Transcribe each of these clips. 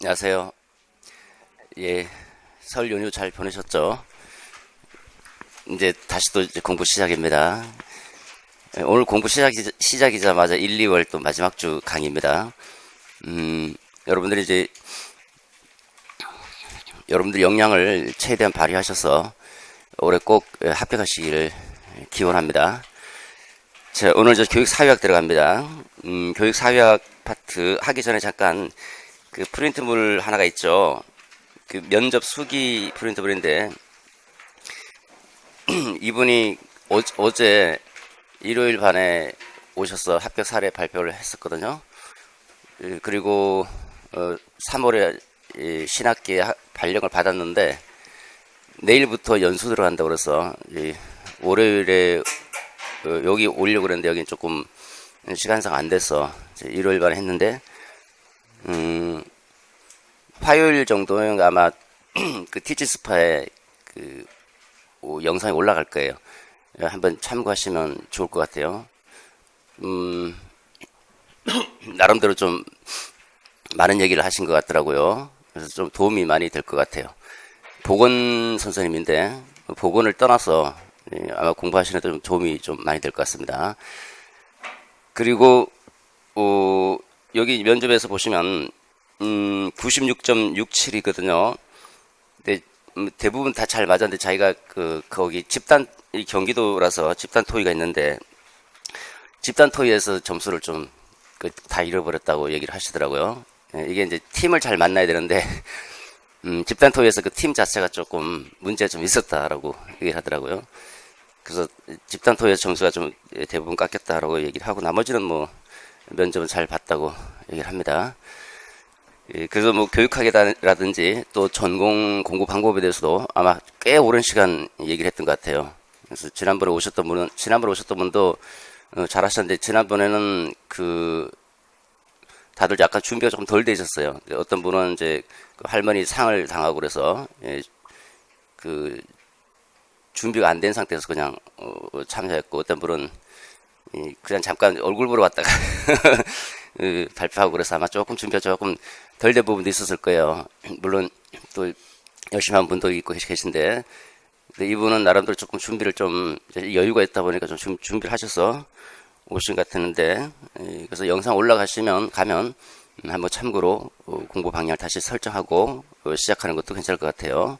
안녕하세요. 예, 설 연휴 잘 보내셨죠? 이제 다시 또 이제 공부 시작입니다. 오늘 공부 시작이자마자 1, 2월 또 마지막 주 강의입니다. 여러분들이 이제 여러분들 역량을 최대한 발휘하셔서 올해 꼭 합격하시기를 기원합니다. 자, 오늘 저 교육사회학 들어갑니다. 교육사회학 파트 하기 전에 잠깐 그 프린트물 하나가 있죠. 그 면접 수기 프린트물인데 이분이 어제 일요일 반에 오셔서 합격 사례 발표를 했었거든요. 그리고 3월에 신학기에 발령을 받았는데 내일부터 연수 들어간다고 그래서 월요일에 여기 오려고 그랬는데 여긴 조금 시간상 안 돼서 일요일 반에 했는데 화요일 정도는 아마 그 티치스파에 그 영상이 올라갈 거예요. 한번 참고하시면 좋을 것 같아요. 나름대로 좀 많은 얘기를 하신 것 같더라고요. 그래서 좀 도움이 많이 될 것 같아요. 보건 선생님인데 보건을 떠나서 아마 공부하시는 데 좀 도움이 좀 많이 될 것 같습니다. 그리고 여기 면접에서 보시면 96.67이거든요. 근데 대부분 다 잘 맞았는데 자기가 거기 집단 경기도라서 집단 토의가 있는데 집단 토의에서 점수를 좀 다 잃어버렸다고 얘기를 하시더라고요. 이게 이제 팀을 잘 만나야 되는데 집단 토의에서 그 팀 자체가 조금 문제가 좀 있었다라고 얘기를 하더라고요. 그래서 집단 토의에서 점수가 좀 대부분 깎였다라고 얘기를 하고 나머지는 뭐 면접은 잘 봤다고 얘기를 합니다. 그래서 뭐 교육학이라든지 또 전공 공부 방법에 대해서도 아마 꽤 오랜 시간 얘기를 했던 것 같아요. 그래서 지난번에 오셨던 분도 잘하셨는데 지난번에는 다들 약간 준비가 조금 덜 돼 있었어요. 어떤 분은 이제 할머니 상을 당하고 그래서 준비가 안 된 상태에서 그냥 참여했고 어떤 분은 그냥 잠깐 얼굴 보러 왔다가 발표하고 그래서 아마 조금 준비가 조금 덜 된 부분도 있었을 거예요. 물론 또 열심히 한 분도 있고 계신데 근데 이분은 나름대로 조금 준비를 좀 여유가 있다 보니까 좀 준비를 하셔서 오신 것 같았는데 그래서 영상 가면 한번 참고로 공부 방향을 다시 설정하고 시작하는 것도 괜찮을 것 같아요.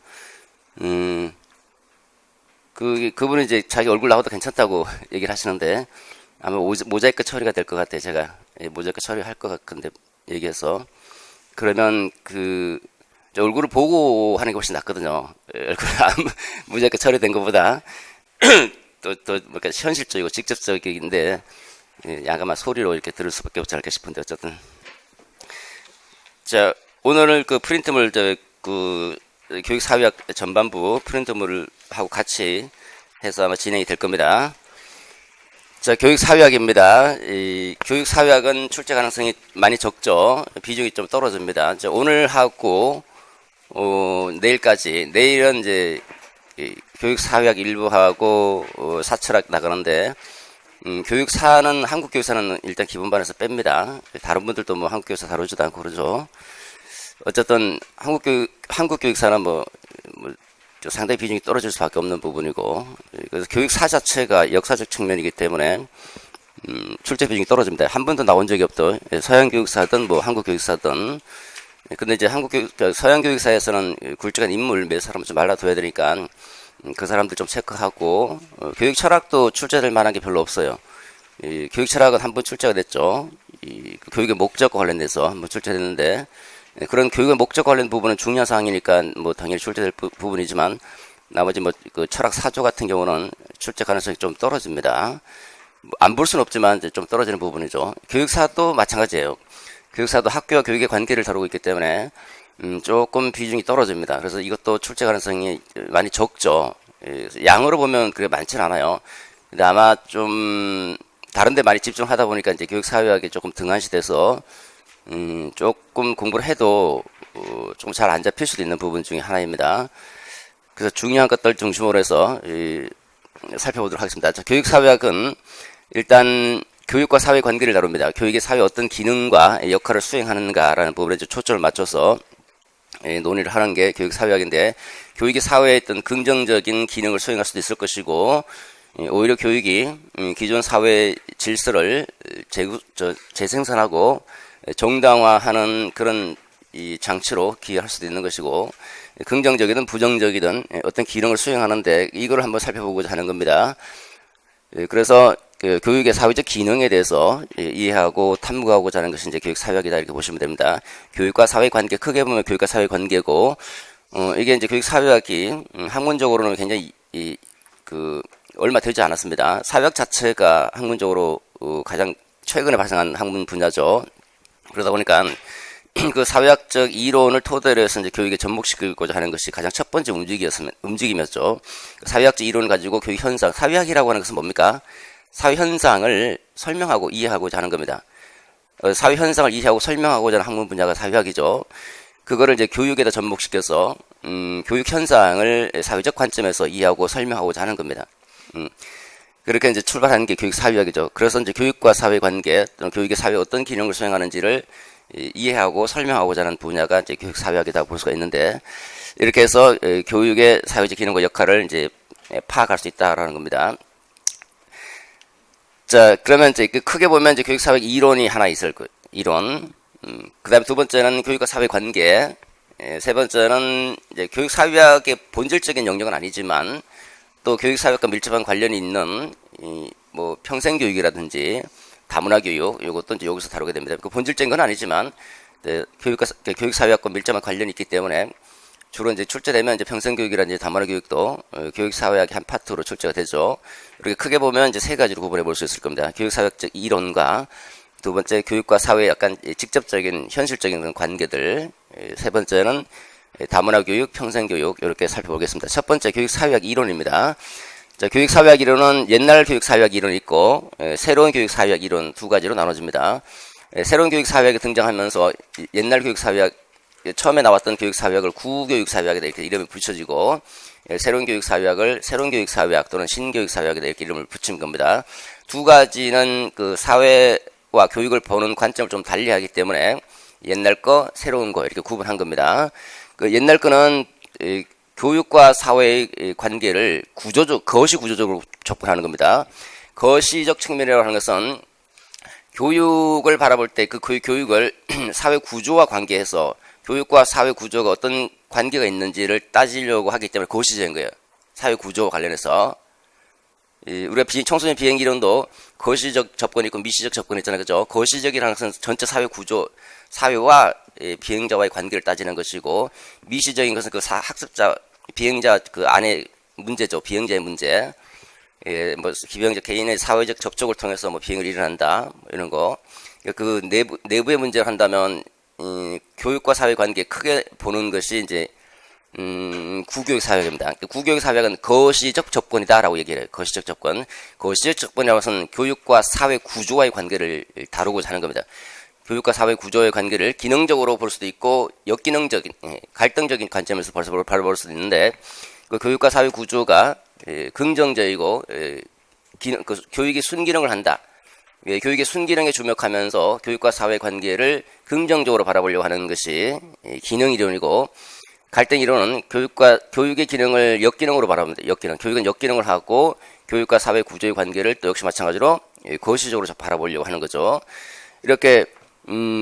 그분은 이제 자기 얼굴 나와도 괜찮다고 얘기를 하시는데 아마 모자이크 처리가 될 것 같아요. 제가 모자이크 처리할 것 같은데 얘기해서 그러면 얼굴을 보고 하는 게 훨씬 낫거든요. 모자이크 처리된 것보다 또 뭔가 현실적이고 직접적인데 야가마 소리로 이렇게 들을 수밖에 없지 않을까 싶은데 어쨌든 자 오늘은 그 프린트물 교육사회학 전반부 프린트물을 하고 같이 해서 아마 진행이 될 겁니다. 자, 교육사회학입니다. 이 교육사회학은 출제 가능성이 많이 적죠. 비중이 좀 떨어집니다. 이제 오늘 하고 내일은 이제 교육사회학 일부하고 사철학 나가는데 한국교육사는 일단 기본반에서 뺍니다. 다른 분들도 뭐 한국교육사 다루지도 않고 그러죠. 어쨌든 한국교육사는 상당히 비중이 떨어질 수밖에 없는 부분이고 그래서 교육사 자체가 역사적 측면이기 때문에 출제 비중이 떨어집니다. 한 번도 나온 적이 없던 서양 교육사든 뭐 한국 교육사든 근데 이제 서양 교육사에서는 굵직한 인물 몇 사람을 좀 말라둬야 되니까 그 사람들 좀 체크하고 교육 철학도 출제될 만한 게 별로 없어요. 교육 철학은 한 번 출제가 됐죠. 교육의 목적과 관련돼서 한 번 출제됐는데 그런 교육의 목적과 관련 부분은 중요한 사항이니까 뭐 당연히 출제될 부분이지만 나머지 그 철학 사조 같은 경우는 출제 가능성이 좀 떨어집니다. 안 볼 수는 없지만 좀 떨어지는 부분이죠. 교육사도 마찬가지예요. 교육사도 학교와 교육의 관계를 다루고 있기 때문에 조금 비중이 떨어집니다. 그래서 이것도 출제 가능성이 많이 적죠. 양으로 보면 그게 많지는 않아요. 근데 아마 좀 다른 데 많이 집중하다 보니까 이제 교육사회학이 조금 등한시돼서 조금 공부를 해도 조금 잘 안 잡힐 수도 있는 부분 중에 하나입니다. 그래서 중요한 것들 중심으로 해서 살펴보도록 하겠습니다. 자, 교육사회학은 일단 교육과 사회 관계를 다룹니다. 교육이 사회 어떤 기능과 역할을 수행하는가라는 부분에 초점을 맞춰서 논의를 하는 게 교육 사회학인데, 교육이 사회의 어떤 긍정적인 기능을 수행할 수도 있을 것이고, 오히려 교육이 기존 사회 질서를 재생산하고 정당화하는 그런 이 장치로 기여할 수도 있는 것이고, 긍정적이든 부정적이든 어떤 기능을 수행하는데 이걸 한번 살펴보고자 하는 겁니다. 그래서 그 교육의 사회적 기능에 대해서 이해하고 탐구하고자 하는 것이 이제 교육 사회학이다, 이렇게 보시면 됩니다. 교육과 사회 관계, 크게 보면 교육과 사회 관계고, 이게 이제 교육 사회학이 학문적으로는 굉장히 얼마 되지 않았습니다. 사회학 자체가 학문적으로 가장 최근에 발생한 학문 분야죠. 그러다 보니까 그 사회학적 이론을 토대로 해서 이제 교육에 접목시키고자 하는 것이 가장 첫 번째 움직임이었죠. 사회학적 이론을 가지고 교육 현상, 사회학이라고 하는 것은 뭡니까? 사회 현상을 설명하고 이해하고자 하는 겁니다. 사회 현상을 이해하고 설명하고자 하는 학문 분야가 사회학이죠. 그거를 이제 교육에다 접목시켜서 교육 현상을 사회적 관점에서 이해하고 설명하고자 하는 겁니다. 그렇게 이제 출발하는 게 교육 사회학이죠. 그래서 이제 교육과 사회 관계, 또는 교육의 사회 어떤 기능을 수행하는지를 이해하고 설명하고자 하는 분야가 이제 교육 사회학이다 볼 수가 있는데, 이렇게 해서 교육의 사회적 기능과 역할을 이제 파악할 수 있다라는 겁니다. 자, 그러면 이제 크게 보면 이제 교육 사회학 이론이 하나 있을 거예요. 이론. 그다음에 두 번째는 교육과 사회 관계. 세 번째는 이제 교육 사회학의 본질적인 영역은 아니지만 또 교육 사회학과 밀접한 관련이 있는 뭐 평생 교육이라든지 다문화 교육, 이것도 이제 여기서 다루게 됩니다. 그 본질적인 건 아니지만 교육 사회학과 밀접한 관련이 있기 때문에 주로 이제 출제되면 이제 평생 교육이라든지 다문화 교육도 교육 사회학의 한 파트로 출제가 되죠. 이렇게 크게 보면 이제 세 가지로 구분해 볼 수 있을 겁니다. 교육 사회학적 이론과 두 번째 교육과 사회의 약간 직접적인 현실적인 그런 관계들, 세 번째는 다문화 교육, 평생 교육, 이렇게 살펴보겠습니다. 첫 번째 교육 사회학 이론입니다. 자, 교육 사회학 이론은 옛날 교육 사회학 이론이 있고 새로운 교육 사회학 이론 두 가지로 나눠집니다. 새로운 교육 사회학이 등장하면서 옛날 교육 사회학, 처음에 나왔던 교육 사회학을 구교육 사회학이다 이렇게 이름이 붙여지고, 새로운 교육 사회학을 새로운 교육 사회학 또는 신교육 사회학이다 이렇게 이름을 붙인 겁니다. 두 가지는 그 사회와 교육을 보는 관점을 좀 달리하기 때문에 옛날 거, 새로운 거 이렇게 구분한 겁니다. 그 옛날 거는 교육과 사회의 관계를 거시 구조적으로 접근하는 겁니다. 거시적 측면이라고 하는 것은 교육을 바라볼 때 그 교육을 사회 구조와 관계해서 교육과 사회 구조가 어떤 관계가 있는지를 따지려고 하기 때문에 거시적인 거예요. 사회 구조와 관련해서. 우리가 청소년 비행 이론도 거시적 접근이 있고 미시적 접근이 있잖아요. 그죠? 거시적이라는 것은 전체 사회 구조, 사회와 비행자와의 관계를 따지는 것이고, 미시적인 것은 그 학습자, 비행자 그 안에 문제죠. 비행자의 문제. 뭐 비행자 개인의 사회적 접촉을 통해서 뭐 비행을 일어난다, 뭐 이런 거. 그 내부의 문제를 한다면 교육과 사회 관계 크게 보는 것이 이제 구교육 사회학입니다. 구교육 사회학은 거시적 접근이다라고 얘기를 해요. 거시적 접근. 거시적 접근이라고 해서는 교육과 사회 구조와의 관계를 다루고자 하는 겁니다. 교육과 사회 구조의 관계를 기능적으로 볼 수도 있고 역기능적인, 갈등적인 관점에서 바라볼 수도 있는데, 그 교육과 사회 구조가 긍정적이고 교육이 순기능을 한다. 교육의 순기능에 주목하면서 교육과 사회 관계를 긍정적으로 바라보려고 하는 것이 기능 이론이고, 갈등 이론은 교육의 기능을 역기능으로 바라봅니다. 역기능. 교육은 역기능을 하고 교육과 사회 구조의 관계를 또 역시 마찬가지로 거시적으로 바라보려고 하는 거죠. 이렇게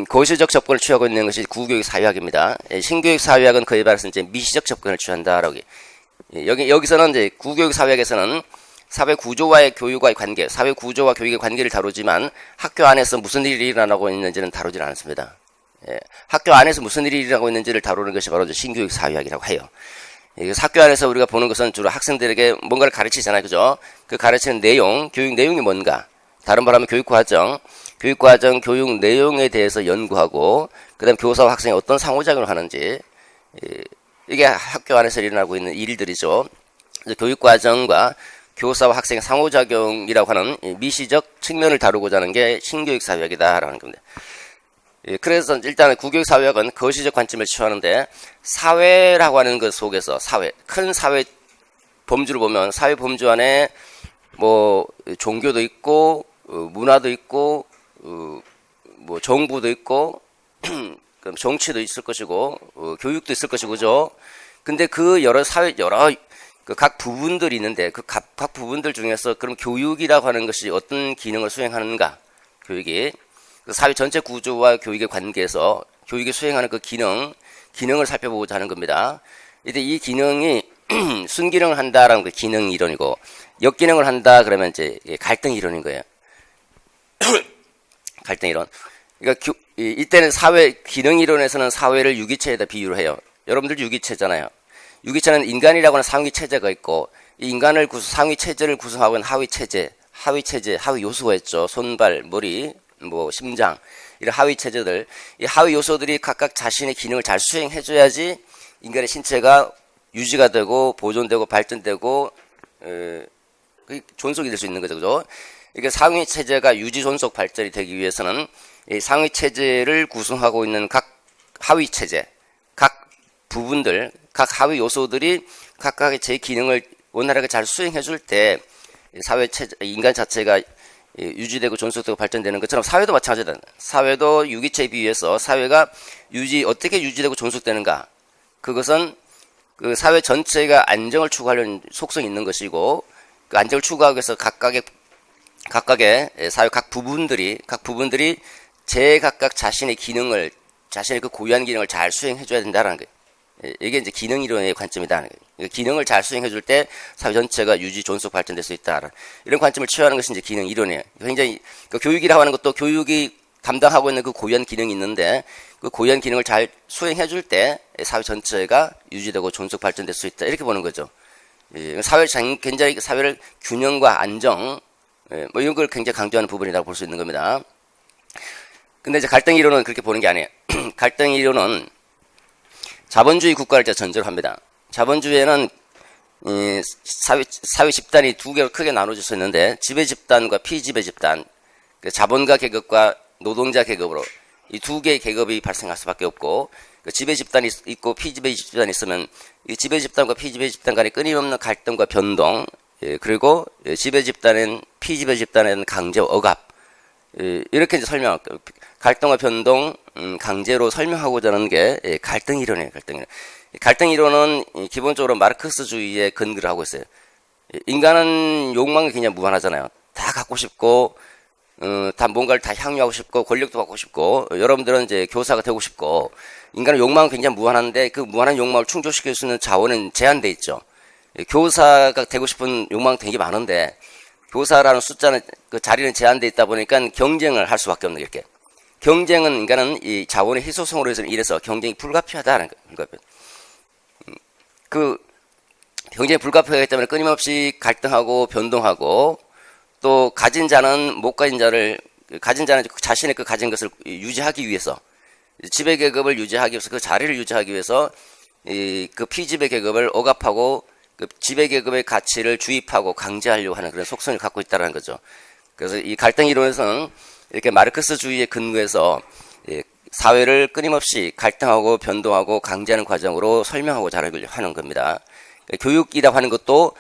거시적 접근을 취하고 있는 것이 구교육 사회학입니다. 신교육 사회학은 그에 반해서 이제 미시적 접근을 취한다라고. 여기서는 이제 구교육 사회학에서는 사회 구조와의 교육과의 관계, 사회 구조와 교육의 관계를 다루지만 학교 안에서 무슨 일이 일어나고 있는지는 다루지 않습니다. 학교 안에서 무슨 일이 일어나고 있는지를 다루는 것이 바로 신교육 사회학이라고 해요. 학교 안에서 우리가 보는 것은 주로 학생들에게 뭔가를 가르치잖아요. 그죠? 그 가르치는 내용, 교육 내용이 뭔가. 다른 말로 하면 교육 과정, 교육 내용에 대해서 연구하고, 그 다음 교사와 학생이 어떤 상호작용을 하는지, 이게 학교 안에서 일어나고 있는 일들이죠. 교육 과정과 교사와 학생의 상호작용이라고 하는 미시적 측면을 다루고자 하는 게 신교육 사회학이다라는 겁니다. 그래서 일단 구교육 사회학은 거시적 관점을 취하는데, 사회라고 하는 것 속에서 큰 사회 범주를 보면 사회 범주 안에 뭐 종교도 있고 문화도 있고, 뭐 정부도 있고, 그럼 정치도 있을 것이고, 교육도 있을 것이고, 그죠? 근데 그 여러 그 각 부분들이 있는데, 그 각 부분들 중에서 그럼 교육이라고 하는 것이 어떤 기능을 수행하는가? 교육이. 그 사회 전체 구조와 교육의 관계에서 교육이 수행하는 그 기능을 살펴보고자 하는 겁니다. 이제 이 기능이 순기능을 한다라는 그 기능 이론이고, 역기능을 한다 그러면 이제 갈등 이론인 거예요. 갈등 이론. 그러니까 이때는 기능 이론에서는 사회를 유기체에다 비유를 해요. 여러분들 유기체잖아요. 유기체는 인간이라고 하는 상위 체제가 있고, 이 상위 체제를 구성하고 있는 하위 요소가 있죠. 손발, 머리, 뭐 심장, 이런 하위 체제들. 이 하위 요소들이 각각 자신의 기능을 잘 수행해줘야지 인간의 신체가 유지가 되고 보존되고 발전되고 존속이 될 수 있는 거죠. 그죠? 이게 상위 체제가 유지 존속 발전이 되기 위해서는 이 상위 체제를 구성하고 있는 각 하위 체제, 각 부분들, 각 하위 요소들이 각각의 제 기능을 원활하게 잘 수행해 줄 때 사회 체제, 인간 자체가 유지되고 존속되고 발전되는 것처럼 사회도 마찬가지다. 사회도 유기체에 비해서 사회가 어떻게 유지되고 존속되는가? 그것은 그 사회 전체가 안정을 추구하려는 속성이 있는 것이고, 그 안정을 추구하기 위해서 각각의 사회 각 부분들이 제각각 자신의 그 고유한 기능을 잘 수행해줘야 된다는 거예요. 이게 이제 기능 이론의 관점이다. 기능을 잘 수행해줄 때 사회 전체가 유지, 존속, 발전될 수 있다. 이런 관점을 취하는 것이 이제 기능 이론이에요. 굉장히 그 교육이라고 하는 것도 교육이 담당하고 있는 그 고유한 기능이 있는데, 그 고유한 기능을 잘 수행해줄 때 사회 전체가 유지되고 존속, 발전될 수 있다. 이렇게 보는 거죠. 굉장히 사회를 균형과 안정, 뭐 이런 걸 굉장히 강조하는 부분이라고 볼 수 있는 겁니다. 근데 이제 갈등 이론은 그렇게 보는 게 아니에요. 갈등 이론은 자본주의 국가를 전제로 합니다. 자본주의에는 사회 집단이 두 개로 크게 나눠질 수 있는데, 지배 집단과 피지배 집단, 그 자본가 계급과 노동자 계급으로 이 두 개의 계급이 발생할 수밖에 없고, 그 지배 집단이 있고 피지배 집단이 있으면 이 지배 집단과 피지배 집단 간의 끊임없는 갈등과 변동, 그리고 지배 집단은 피지배 집단에는 강제와 억압, 이렇게 이제 갈등과 변동, 강제로 설명하고자 하는 게 갈등 이론이에요. 갈등 이론은 기본적으로 마르크스주의에 근거를 하고 있어요. 인간은 욕망이 그냥 무한하잖아요. 다 갖고 싶고, 다 뭔가를 다 향유하고 싶고, 권력도 갖고 싶고, 여러분들은 이제 교사가 되고 싶고, 인간의 욕망은 굉장히 무한한데, 그 무한한 욕망을 충족시킬 수 있는 자원은 제한돼 있죠. 교사가 되고 싶은 욕망은 되게 많은데, 교사라는 숫자는, 그 자리는 제한돼 있다 보니까 경쟁을 할 수밖에 없는 게 이렇게. 경쟁은 인간은 이 자원의 희소성으로 인해서 경쟁이 불가피하다는 거예요. 그 경쟁이 불가피하기 때문에 끊임없이 갈등하고 변동하고, 또 가진 자는 자신의 그 가진 것을 유지하기 위해서, 지배 계급을 유지하기 위해서, 그 자리를 유지하기 위해서 그 피지배 계급을 억압하고 그 지배 계급의 가치를 주입하고 강제하려고 하는 그런 속성을 갖고 있다는 거죠. 그래서 이 갈등 이론에서는 이렇게 마르크스주의에 근거해서 사회를 끊임없이 갈등하고 변동하고 강제하는 과정으로 설명하고 자라려고 하는 겁니다. 교육이라고 하는 것도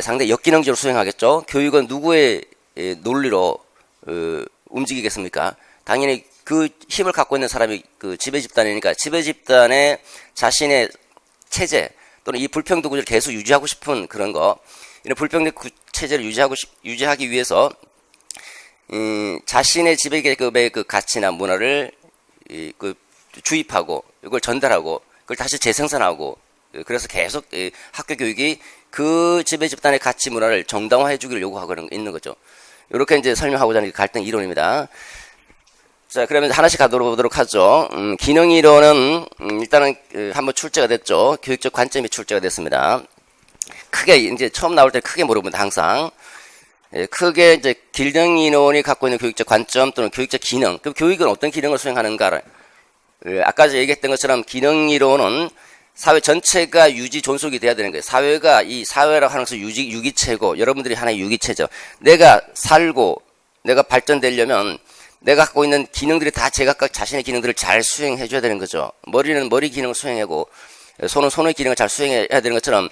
상당히 역기능적으로 수행하겠죠. 교육은 누구의 논리로 움직이겠습니까? 당연히 그 힘을 갖고 있는 사람이 그 지배 집단이니까 지배 집단의 자신의 체제 또는 이 불평등 구조를 계속 유지하고 싶은 그런 거, 이런 불평등 체제를 유지하기 위해서 자신의 지배 계급의 그 가치나 문화를 그 주입하고 이걸 전달하고 그걸 다시 재생산하고, 그래서 계속 학교 교육이 그 지배 집단의 가치 문화를 정당화해 주기를 요구하고 있는 거죠. 이렇게 이제 설명하고자 하는 갈등 이론입니다. 자, 그러면 하나씩 가보도록 하죠. 기능 이론은 일단은 한번 출제가 됐죠. 교육적 관점이 출제가 됐습니다. 크게 이제 처음 나올 때 크게 물어봅니다. 항상 크게 이제 기능 이론이 갖고 있는 교육적 관점 또는 교육적 기능. 그럼 교육은 어떤 기능을 수행하는가? 아까 얘기했던 것처럼 기능 이론은 사회 전체가 유지 존속이 돼야 되는 거예요. 사회가 이 사회라고 하는 것은 유기체고, 여러분들이 하나의 유기체죠. 내가 살고 내가 발전되려면 내가 갖고 있는 기능들이 다 제각각 자신의 기능들을 잘 수행해 줘야 되는 거죠. 머리는 머리 기능을 수행하고 손은 손의 기능을 잘 수행해야 되는 것처럼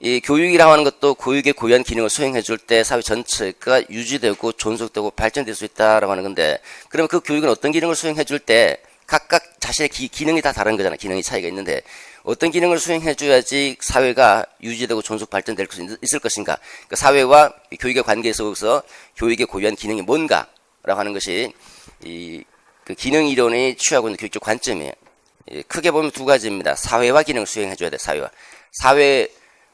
이 교육이라고 하는 것도 교육의 고유한 기능을 수행해 줄 때 사회 전체가 유지되고 존속되고 발전될 수 있다라고 하는 건데, 그러면 그 교육은 어떤 기능을 수행해 줄 때 각각 자신의 기능이 다 다른 거잖아. 기능이 차이가 있는데 어떤 기능을 수행해 줘야지 사회가 유지되고 존속 발전될 수 있을 것인가. 그러니까 사회와 교육의 관계 속에서 교육의 고유한 기능이 뭔가라고 하는 것이 그 기능 이론이 취하고 있는 교육적 관점이에요. 크게 보면 두 가지입니다. 사회화 기능을 수행해 줘야 돼.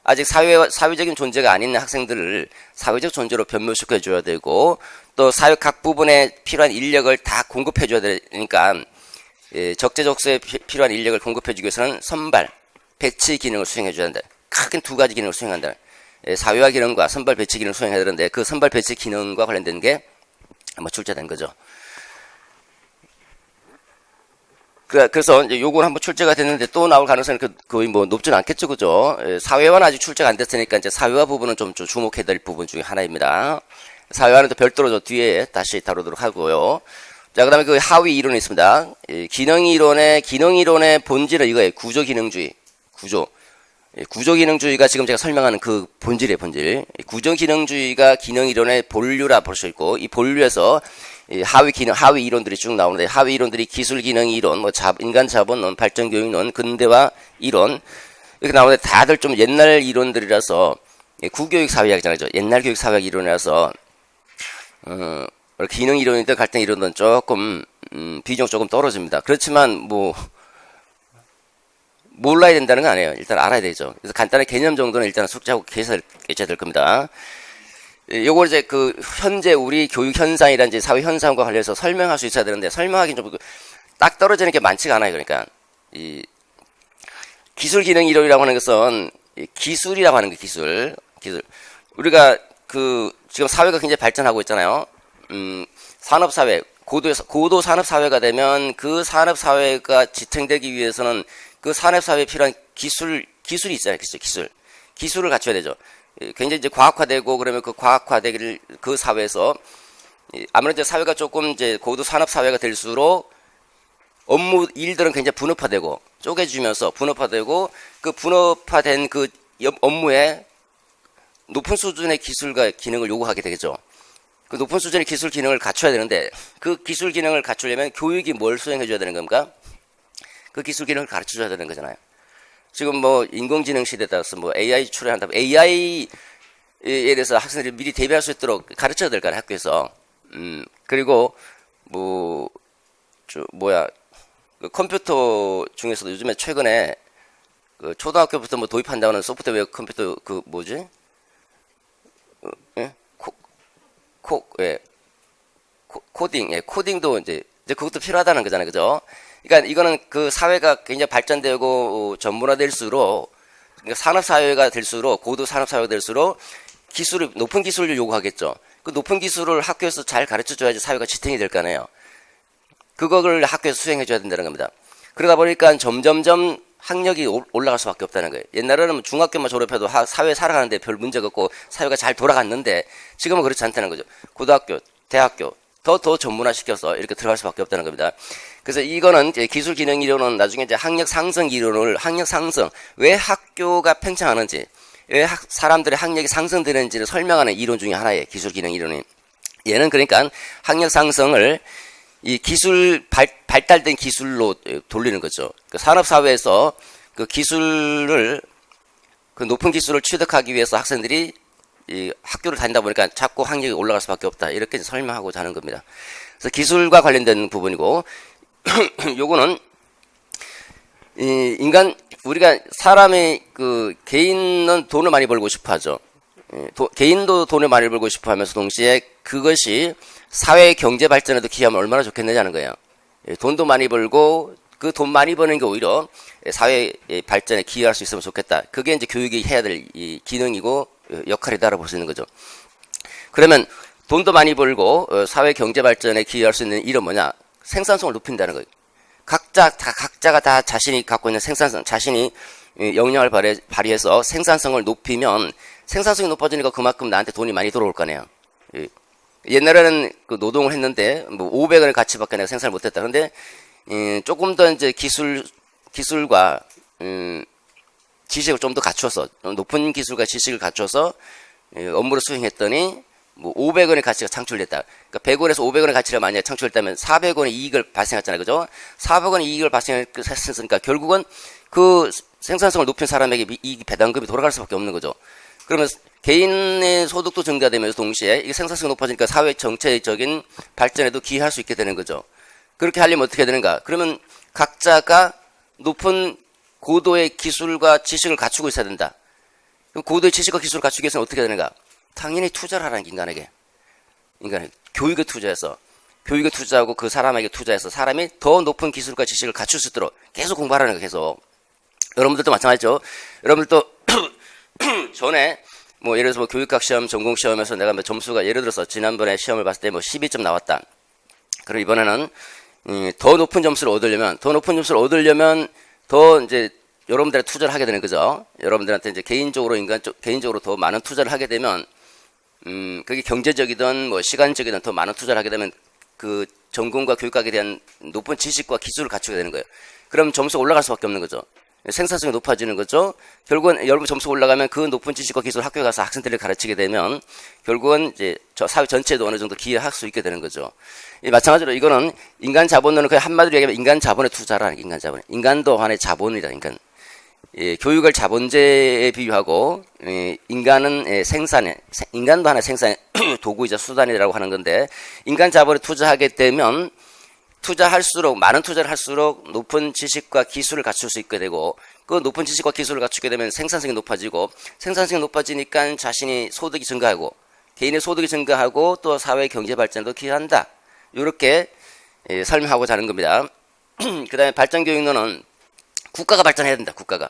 아직 사회적인 존재가 아닌 학생들을 사회적 존재로 변모시켜 줘야 되고, 또 사회 각 부분에 필요한 인력을 다 공급해 줘야 되니까, 적재적소에 필요한 인력을 공급해 주기 위해서는 선발, 배치 기능을 수행해 줘야 한다. 크게 두 가지 기능을 수행한다. 사회화 기능과 선발, 배치 기능을 수행해야 되는데, 그 선발, 배치 기능과 관련된 게 한번 출제된 거죠. 그래서 이제 요건 한번 출제가 됐는데 또 나올 가능성이 거의 뭐 높지는 않겠죠, 그죠? 사회화는 아직 출제가 안 됐으니까 이제 사회화 부분은 좀 주목해야 될 부분 중에 하나입니다. 사회화는 또 별도로 저 뒤에 다시 다루도록 하고요. 자, 그 다음에 그 하위 이론이 있습니다. 기능 이론의 본질은 이거예요. 구조기능주의. 구조기능주의가 지금 제가 설명하는 그 본질이에요, 본질. 구조기능주의가 기능 이론의 본류라 볼 수 있고, 이 본류에서 하위 이론들이 쭉 나오는데, 하위 이론들이 기술기능 이론, 인간자본론, 발전교육론, 근대화 이론, 이렇게 나오는데 다들 좀 옛날 이론들이라서, 구교육 사회학이잖아요. 옛날 교육 사회학 이론이라서, 기능 이론이든 갈등 이론은 조금, 비중 조금 떨어집니다. 그렇지만, 몰라야 된다는 건 아니에요. 일단 알아야 되죠. 그래서 간단한 개념 정도는 일단 숙지하고 계셔야 될 겁니다. 요걸 이제 현재 우리 교육 현상이란 이제 사회 현상과 관련해서 설명할 수 있어야 되는데, 설명하기는 좀 딱 떨어지는 게 많지가 않아요. 그러니까, 기술 기능 이론이라고 하는 것은, 기술이라고 하는 게 기술. 우리가 지금 사회가 굉장히 발전하고 있잖아요. 산업사회, 고도 산업사회가 되면 그 산업사회가 지탱되기 위해서는 그 산업사회에 필요한 기술이 있잖아요. 기술을 갖춰야 되죠. 굉장히 이제 과학화되고, 그러면 그 과학화되기를 그 사회에서, 아무래도 사회가 조금 이제 고도 산업사회가 될수록 업무 일들은 굉장히 분업화되고, 쪼개지면서 분업화되고, 그 분업화된 그 업무에 높은 수준의 기술과 기능을 요구하게 되겠죠. 그 높은 수준의 기술 기능을 갖춰야 되는데, 그 기술 기능을 갖추려면 교육이 뭘 수행해줘야 되는 겁니까? 그 기술 기능을 가르쳐줘야 되는 거잖아요. 지금 인공지능 시대에 따라서 AI 출연한다면 AI에 대해서 학생들이 미리 대비할 수 있도록 가르쳐야 될 거 아니에요, 학교에서. 그리고, 컴퓨터 중에서도 요즘에 최근에 초등학교부터 도입한다는 소프트웨어 컴퓨터 코딩도 이제 그것도 필요하다는 거잖아요, 그죠? 그러니까 이거는 그 사회가 굉장히 발전되고 전문화될수록, 그러니까 산업사회가 될수록, 고도 산업사회가 될수록 높은 기술을 요구하겠죠. 그 높은 기술을 학교에서 잘 가르쳐줘야지 사회가 지탱이 될 거 아니에요. 그거를 학교에서 수행해줘야 된다는 겁니다. 그러다 보니까 점점점 학력이 올라갈 수밖에 없다는 거예요. 옛날에는 중학교만 졸업해도 사회 살아가는데 별 문제가 없고 사회가 잘 돌아갔는데, 지금은 그렇지 않다는 거죠. 고등학교, 대학교, 더 전문화시켜서 이렇게 들어갈 수밖에 없다는 겁니다. 그래서 이거는 기술 기능 이론은 나중에 이제 학력 상승 이론을, 왜 학교가 팽창하는지, 왜 사람들의 학력이 상승되는지를 설명하는 이론 중에 하나예요. 기술 기능 이론이. 얘는 그러니까 학력 상승을 발달된 기술로 돌리는 거죠. 그 산업사회에서 그 높은 기술을 취득하기 위해서 학생들이 학교를 다니다 보니까 자꾸 학력이 올라갈 수밖에 없다. 이렇게 설명하고자 하는 겁니다. 그래서 기술과 관련된 부분이고, 요거는, 우리가 사람의 개인은 돈을 많이 벌고 싶어 하죠. 개인도 돈을 많이 벌고 싶어 하면서 동시에 그것이 사회 경제 발전에도 기여하면 얼마나 좋겠느냐는 거예요. 돈도 많이 벌고, 그 돈 많이 버는 게 오히려 사회 발전에 기여할 수 있으면 좋겠다. 그게 이제 교육이 해야 될 기능이고 역할이다라고 볼 수 있는 거죠. 그러면 돈도 많이 벌고 사회 경제 발전에 기여할 수 있는 일은 뭐냐? 생산성을 높인다는 거예요. 각자가 다 자신이 갖고 있는 생산성, 자신이 역량을 발휘해서 생산성을 높이면, 생산성이 높아지니까 그만큼 나한테 돈이 많이 들어올 거 아니에요. 옛날에는 노동을 했는데 500원의 가치밖에 내가 생산을 못했다. 그런데 조금 더 이제 기술과 지식을 좀 더 갖춰서, 높은 기술과 지식을 갖춰서 업무를 수행했더니 뭐 500원의 가치가 창출됐다. 그러니까 100원에서 500원의 가치가 만약에 창출됐다면 400원의 이익을 발생했잖아요. 그죠? 400원의 이익을 발생했으니까 결국은 그 생산성을 높인 사람에게 이 배당금이 돌아갈 수밖에 없는 거죠. 그러면 개인의 소득도 증가되면서 동시에 이 생산성이 높아지니까 사회 전체적인 발전에도 기여할 수 있게 되는 거죠. 그렇게 하려면 어떻게 되는가? 그러면 각자가 높은 고도의 기술과 지식을 갖추고 있어야 된다. 그럼 고도의 지식과 기술을 갖추기 위해서는 어떻게 되는가? 당연히 투자를 하라는 게 인간에게 교육에 투자하고 그 사람에게 투자해서 사람이 더 높은 기술과 지식을 갖출 수 있도록 계속 공부하라는 거예요. 계속. 여러분들도 마찬가지죠. 여러분들도 전에 뭐 예를 들어서 뭐 교육학 시험, 전공 시험에서 내가 뭐 점수가 예를 들어서 지난번에 시험을 봤을 때 뭐 12점 나왔다. 그럼 이번에는 더 높은 점수를 얻으려면 더 이제 여러분들한테 투자를 하게 되는 거죠. 여러분들한테 이제 개인적으로 더 많은 투자를 하게 되면 그게 경제적이든 뭐 시간적이든 더 많은 투자를 하게 되면 그 전공과 교육학에 대한 높은 지식과 기술을 갖추게 되는 거예요. 그럼 점수가 올라갈 수밖에 없는 거죠. 생산성이 높아지는 거죠. 결국은 여러분 점수가 올라가면 그 높은 지식과 기술을 학교에 가서 학생들을 가르치게 되면 결국은 이제 저 사회 전체에도 어느 정도 기여할 수 있게 되는 거죠. 마찬가지로 이거는 인간 자본론은 그냥 한마디로 얘기하면 인간 자본의 투자라는 인간 자본. 인간도 하나의 자본이다. 인간. 교육을 자본제에 비유하고 인간은 인간도 하나의 생산의 도구이자 수단이라고 하는 건데 인간 자본에 투자하게 되면 많은 투자를 할수록 높은 지식과 기술을 갖출 수 있게 되고 그 높은 지식과 기술을 갖추게 되면 생산성이 높아지고 생산성이 높아지니까 자신이 소득이 증가하고 개인의 소득이 증가하고 또 사회 경제 발전에도 기여한다. 이렇게 설명하고자 하는 겁니다. 그 다음에 발전교육론은 국가가 발전해야 된다. 국가가.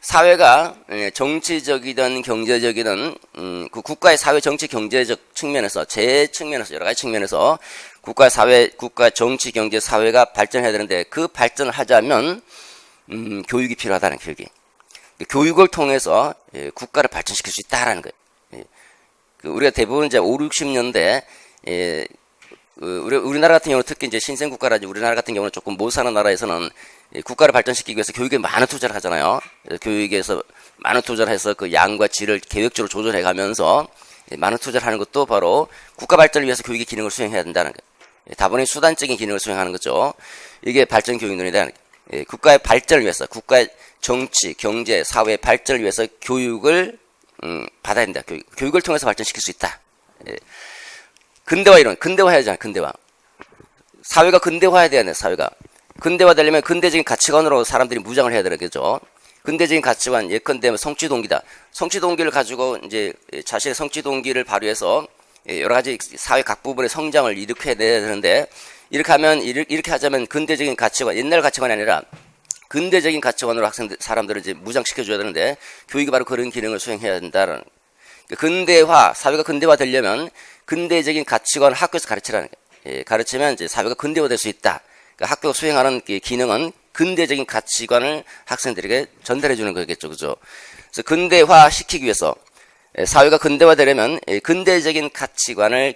사회가 정치적이든 경제적이든 그 국가의 사회 정치 경제적 측면에서 제 측면에서 여러 가지 측면에서 국가 사회 국가 정치 경제 사회가 발전해야 되는데 그 발전을 하자면 교육이 필요하다는 교육을 통해서 국가를 발전시킬 수 있다라는 거예요. 우리가 대부분 이제 5, 60년대 우리나라 같은 경우는 특히 이제 신생국가라지 우리나라 같은 경우는 조금 못 사는 나라에서는 국가를 발전시키기 위해서 교육에 많은 투자를 하잖아요. 교육에서 많은 투자를 해서 그 양과 질을 계획적으로 조절해 가면서 많은 투자를 하는 것도 바로 국가 발전을 위해서 교육의 기능을 수행해야 된다는 거예요. 다분히 수단적인 기능을 수행하는 거죠. 이게 발전교육론이다. 국가의 발전을 위해서 국가의 정치, 경제, 사회 발전을 위해서 교육을 받아야 된다. 교육을 통해서 발전시킬 수 있다. 근대화 이론, 근대화해야잖아. 근대화. 사회가 근대화해야 되는 사회가. 근대화되려면 근대적인 가치관으로 사람들이 무장을 해야 되는 거죠. 근대적인 가치관, 예컨대 성취동기다. 성취동기를 가지고 이제 자신의 성취동기를 발휘해서 여러 가지 사회 각 부분의 성장을 일으켜야 되는데 이렇게 하자면 근대적인 가치관, 옛날 가치관이 아니라 근대적인 가치관으로 사람들을 이제 무장시켜줘야 되는데 교육이 바로 그런 기능을 수행해야 된다는. 근대화, 사회가 근대화되려면 근대적인 가치관을 학교에서 가르치라는 거예요. 가르치면 이제 사회가 근대화될 수 있다. 그러니까 학교가 수행하는 기능은 근대적인 가치관을 학생들에게 전달해 주는 거겠죠. 그죠? 그래서 근대화 시키기 위해서 사회가 근대화되려면 근대적인 가치관을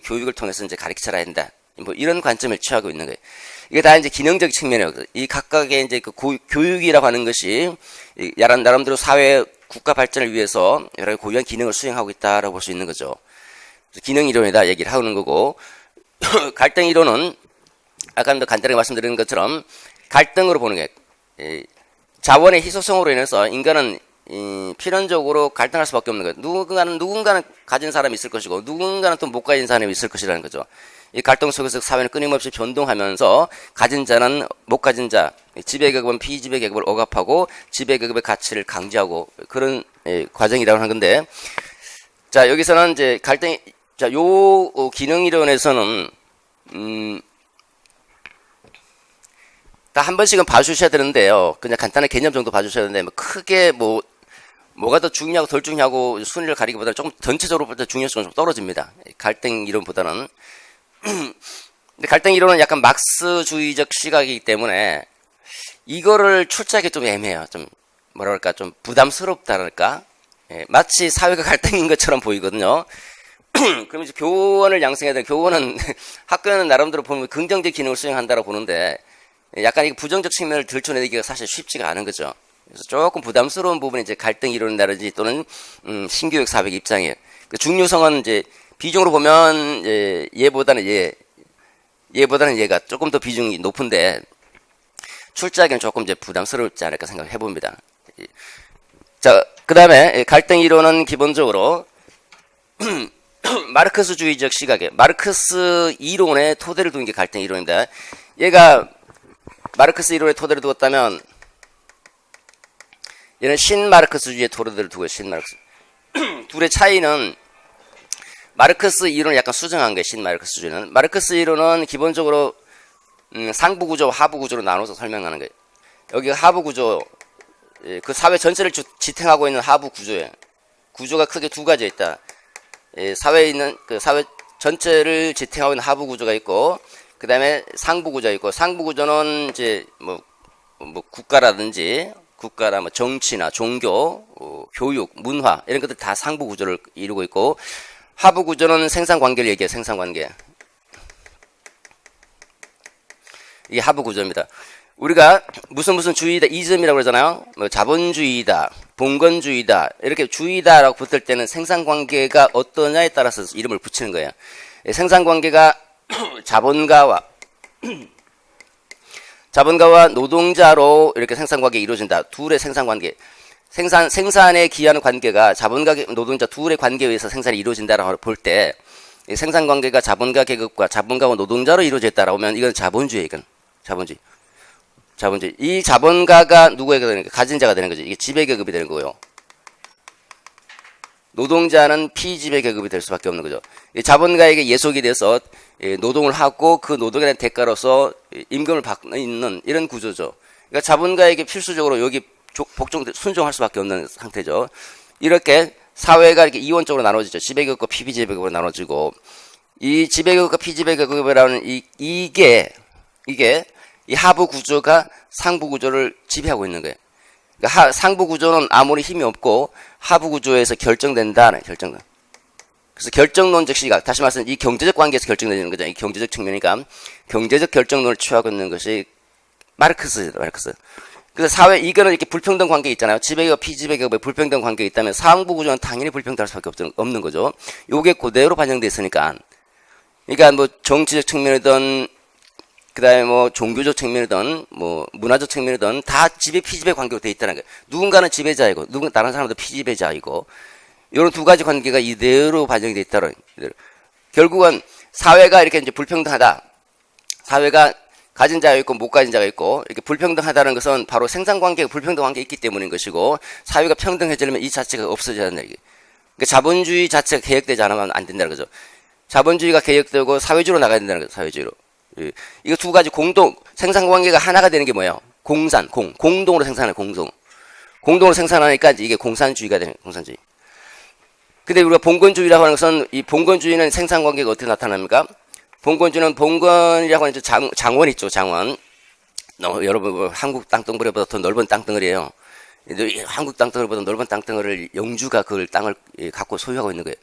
교육을 통해서 이제 가르쳐야 된다. 뭐 이런 관점을 취하고 있는 거예요. 이게 다 이제 기능적 측면이에요. 이 각각의 이제 그 교육이라고 하는 것이 나름대로 사회 국가 발전을 위해서 여러 가지 고유한 기능을 수행하고 있다라고 볼 수 있는 거죠. 기능 이론이다 얘기를 하는 거고 갈등 이론은 아까도 간단하게 말씀드린 것처럼 갈등으로 보는 게 자원의 희소성으로 인해서 인간은 필연적으로 갈등할 수밖에 없는 거예요. 누군가는 가진 사람이 있을 것이고 누군가는 또 못 가진 사람이 있을 것이라는 거죠. 이 갈등 속에서 사회는 끊임없이 변동하면서 가진 자는 못 가진 자, 지배계급은 피지배계급을 억압하고 지배계급의 가치를 강제하고 그런 과정이라고 하는 건데 자 여기서는 이제 요 기능 이론에서는 다 한 번씩은 봐주셔야 되는데요. 그냥 간단한 개념 정도 봐주셔야 되는데, 크게 뭐가 더 중요하고 덜 중요하고 순위를 가리기보다는 조금 전체적으로 볼 때 중요성이 좀 떨어집니다. 갈등 이론보다는. 근데 갈등 이론은 약간 막스주의적 시각이기 때문에 이거를 출제하기 좀 애매해요. 좀 좀 부담스럽다랄까? 마치 사회가 갈등인 것처럼 보이거든요. 그럼 이제 교원을 양성해야 돼요. 교원은 학교는 나름대로 보면 긍정적 기능을 수행한다고 보는데 약간 이 부정적 측면을 들춰내기가 사실 쉽지가 않은 거죠. 그래서 조금 부담스러운 부분이 이제 갈등 이론이라든지 또는 신교육 사회의 입장이에요. 그 중요성은 이제 비중으로 보면 이제 얘보다는 얘가 조금 더 비중이 높은데 출제하기는 조금 이제 부담스럽지 않을까 생각해 봅니다. 자, 그 다음에 갈등 이론은 기본적으로 마르크스주의적 시각에 마르크스 이론의 토대를 둔 게 갈등 이론입니다. 얘가 마르크스 이론의 토대를 두었다면 얘는 신마르크스주의의 토대를 두고 신마르크스 둘의 차이는 마르크스 이론을 약간 수정한 거예요. 신마르크스주의는 마르크스 이론은 기본적으로 상부 구조와 하부 구조로 나눠서 설명하는 거예요. 여기가 하부 구조, 그 사회 전체를 지탱하고 있는 하부 구조예요. 구조가 크게 두 가지 있다. 사회에 있는 그 사회 전체를 지탱하고 있는 하부 구조가 있고, 그 다음에 상부 구조가 있고, 상부 구조는 이제 뭐 국가나 뭐 정치나 종교, 교육, 문화 이런 것들 다 상부 구조를 이루고 있고, 하부 구조는 생산 관계를 얘기해요. 생산 관계. 이게 하부 구조입니다. 우리가 무슨 주의다, 이즘이라고 그러잖아요. 뭐 자본주의다, 봉건주의다, 이렇게 주의다라고 붙을 때는 생산관계가 어떠냐에 따라서 이름을 붙이는 거예요. 생산관계가 자본가와 노동자로 이렇게 생산관계가 이루어진다. 둘의 생산관계. 생산에 기하는 관계가 자본가, 노동자 둘의 관계에 의해서 생산이 이루어진다라고 볼 때, 생산관계가 자본가 계급과 자본가와 노동자로 이루어졌다라고 하면 이건 자본주의예요. 이건 자본주의. 이 자본가가 누구에게 되는 거예요? 가진 자가 되는 거죠. 이게 지배계급이 되는 거고요. 노동자는 피지배계급이 될 수밖에 없는 거죠. 자본가에게 예속이 돼서 노동을 하고 그 노동에 대한 대가로서 임금을 받는 이런 구조죠. 그러니까 자본가에게 필수적으로 여기 순종할 수밖에 없는 상태죠. 이렇게 사회가 이렇게 이원적으로 나눠지죠. 지배계급과 피지배계급으로 나눠지고, 이 지배계급과 피지배계급이라는 이게 이 하부 구조가 상부 구조를 지배하고 있는 거예요. 그러니까 상부 구조는 아무리 힘이 없고 하부 구조에서 결정된다. 그래서 결정론적 시각, 다시 말해서 이 경제적 관계에서 결정되는 거죠. 이 경제적 측면이니까 경제적 결정론을 취하고 있는 것이 마르크스예요. 그래서 사회, 이거는 이렇게 불평등 관계 있잖아요. 지배계급, 피지배계급의 불평등 관계 있다면 상부 구조는 당연히 불평등할 수밖에 없는 거죠. 요게 그대로 반영되어 있으니까. 그러니까 뭐 정치적 측면이든 그 다음에 뭐 종교적 측면이든 뭐 문화적 측면이든 다 지배 피지배 관계로 되어 있다는 거예요. 누군가는 지배자이고 다른 사람도 피지배자이고, 이런 두 가지 관계가 이대로 반영이 되어 있다는 거예요. 결국은 사회가 이렇게 이제 불평등하다. 사회가 가진 자가 있고 못 가진 자가 있고 이렇게 불평등하다는 것은 바로 생산 관계가 불평등 관계가 있기 때문인 것이고, 사회가 평등해지려면 이 자체가 없어져야 한다. 이게. 그러니까 자본주의 자체가 개혁되지 않으면 안 된다는 거죠. 자본주의가 개혁되고 사회주의로 나가야 된다는 거죠. 사회주의로. 이거 두 가지 생산 관계가 하나가 되는 게 뭐예요? 공동으로 생산해, 공동으로 생산하니까 이게 공산주의가 되는 거예요, 공산주의. 근데 우리가 봉건주의라고 하는 것은, 이 봉건주의는 생산 관계가 어떻게 나타납니까? 봉건이라고 하는 장원 있죠, 장원. 여러분, 한국 땅덩어리보다 더 넓은 땅덩어리예요. 한국 땅덩어리보다 넓은 땅덩어리를 영주가 그 땅을 갖고 소유하고 있는 거예요.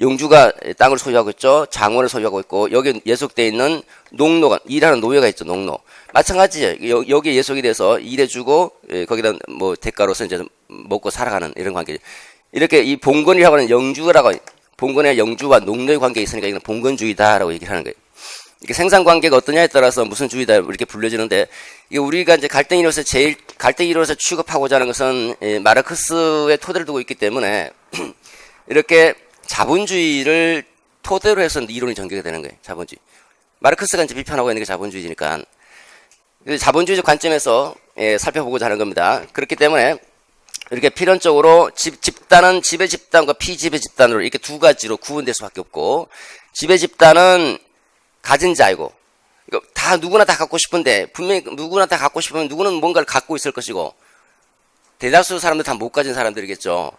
영주가 땅을 소유하고 있죠. 장원을 소유하고 있고, 여기 예속되어 있는 농노가, 일하는 노예가 있죠, 농노. 마찬가지예요. 여기에 예속이 돼서 일해주고, 거기다 뭐 대가로서 이제 먹고 살아가는 이런 관계. 이렇게 이 봉건이라고 하는 봉건의 영주와 농노의 관계에 있으니까 이건 봉건주의다라고 얘기를 하는 거예요. 이게 생산 관계가 어떠냐에 따라서 무슨 주의다 이렇게 불려지는데, 이게 우리가 이제 갈등 이론에서 취급하고자 하는 것은 마르크스의 토대를 두고 있기 때문에 이렇게 자본주의를 토대로 해서 이론이 전개가 되는 거예요. 자본주의. 마르크스가 이제 비판하고 있는 게 자본주의니까 자본주의적 관점에서 살펴보고자 하는 겁니다. 그렇기 때문에 이렇게 필연적으로 집단은 지배 집단과 피지배 집단으로 이렇게 두 가지로 구분될 수밖에 없고, 지배 집단은 가진 자이고, 다 누구나 다 갖고 싶은데, 분명히 누구나 다 갖고 싶으면 누구는 뭔가를 갖고 있을 것이고, 대다수 사람들 다 못 가진 사람들이겠죠.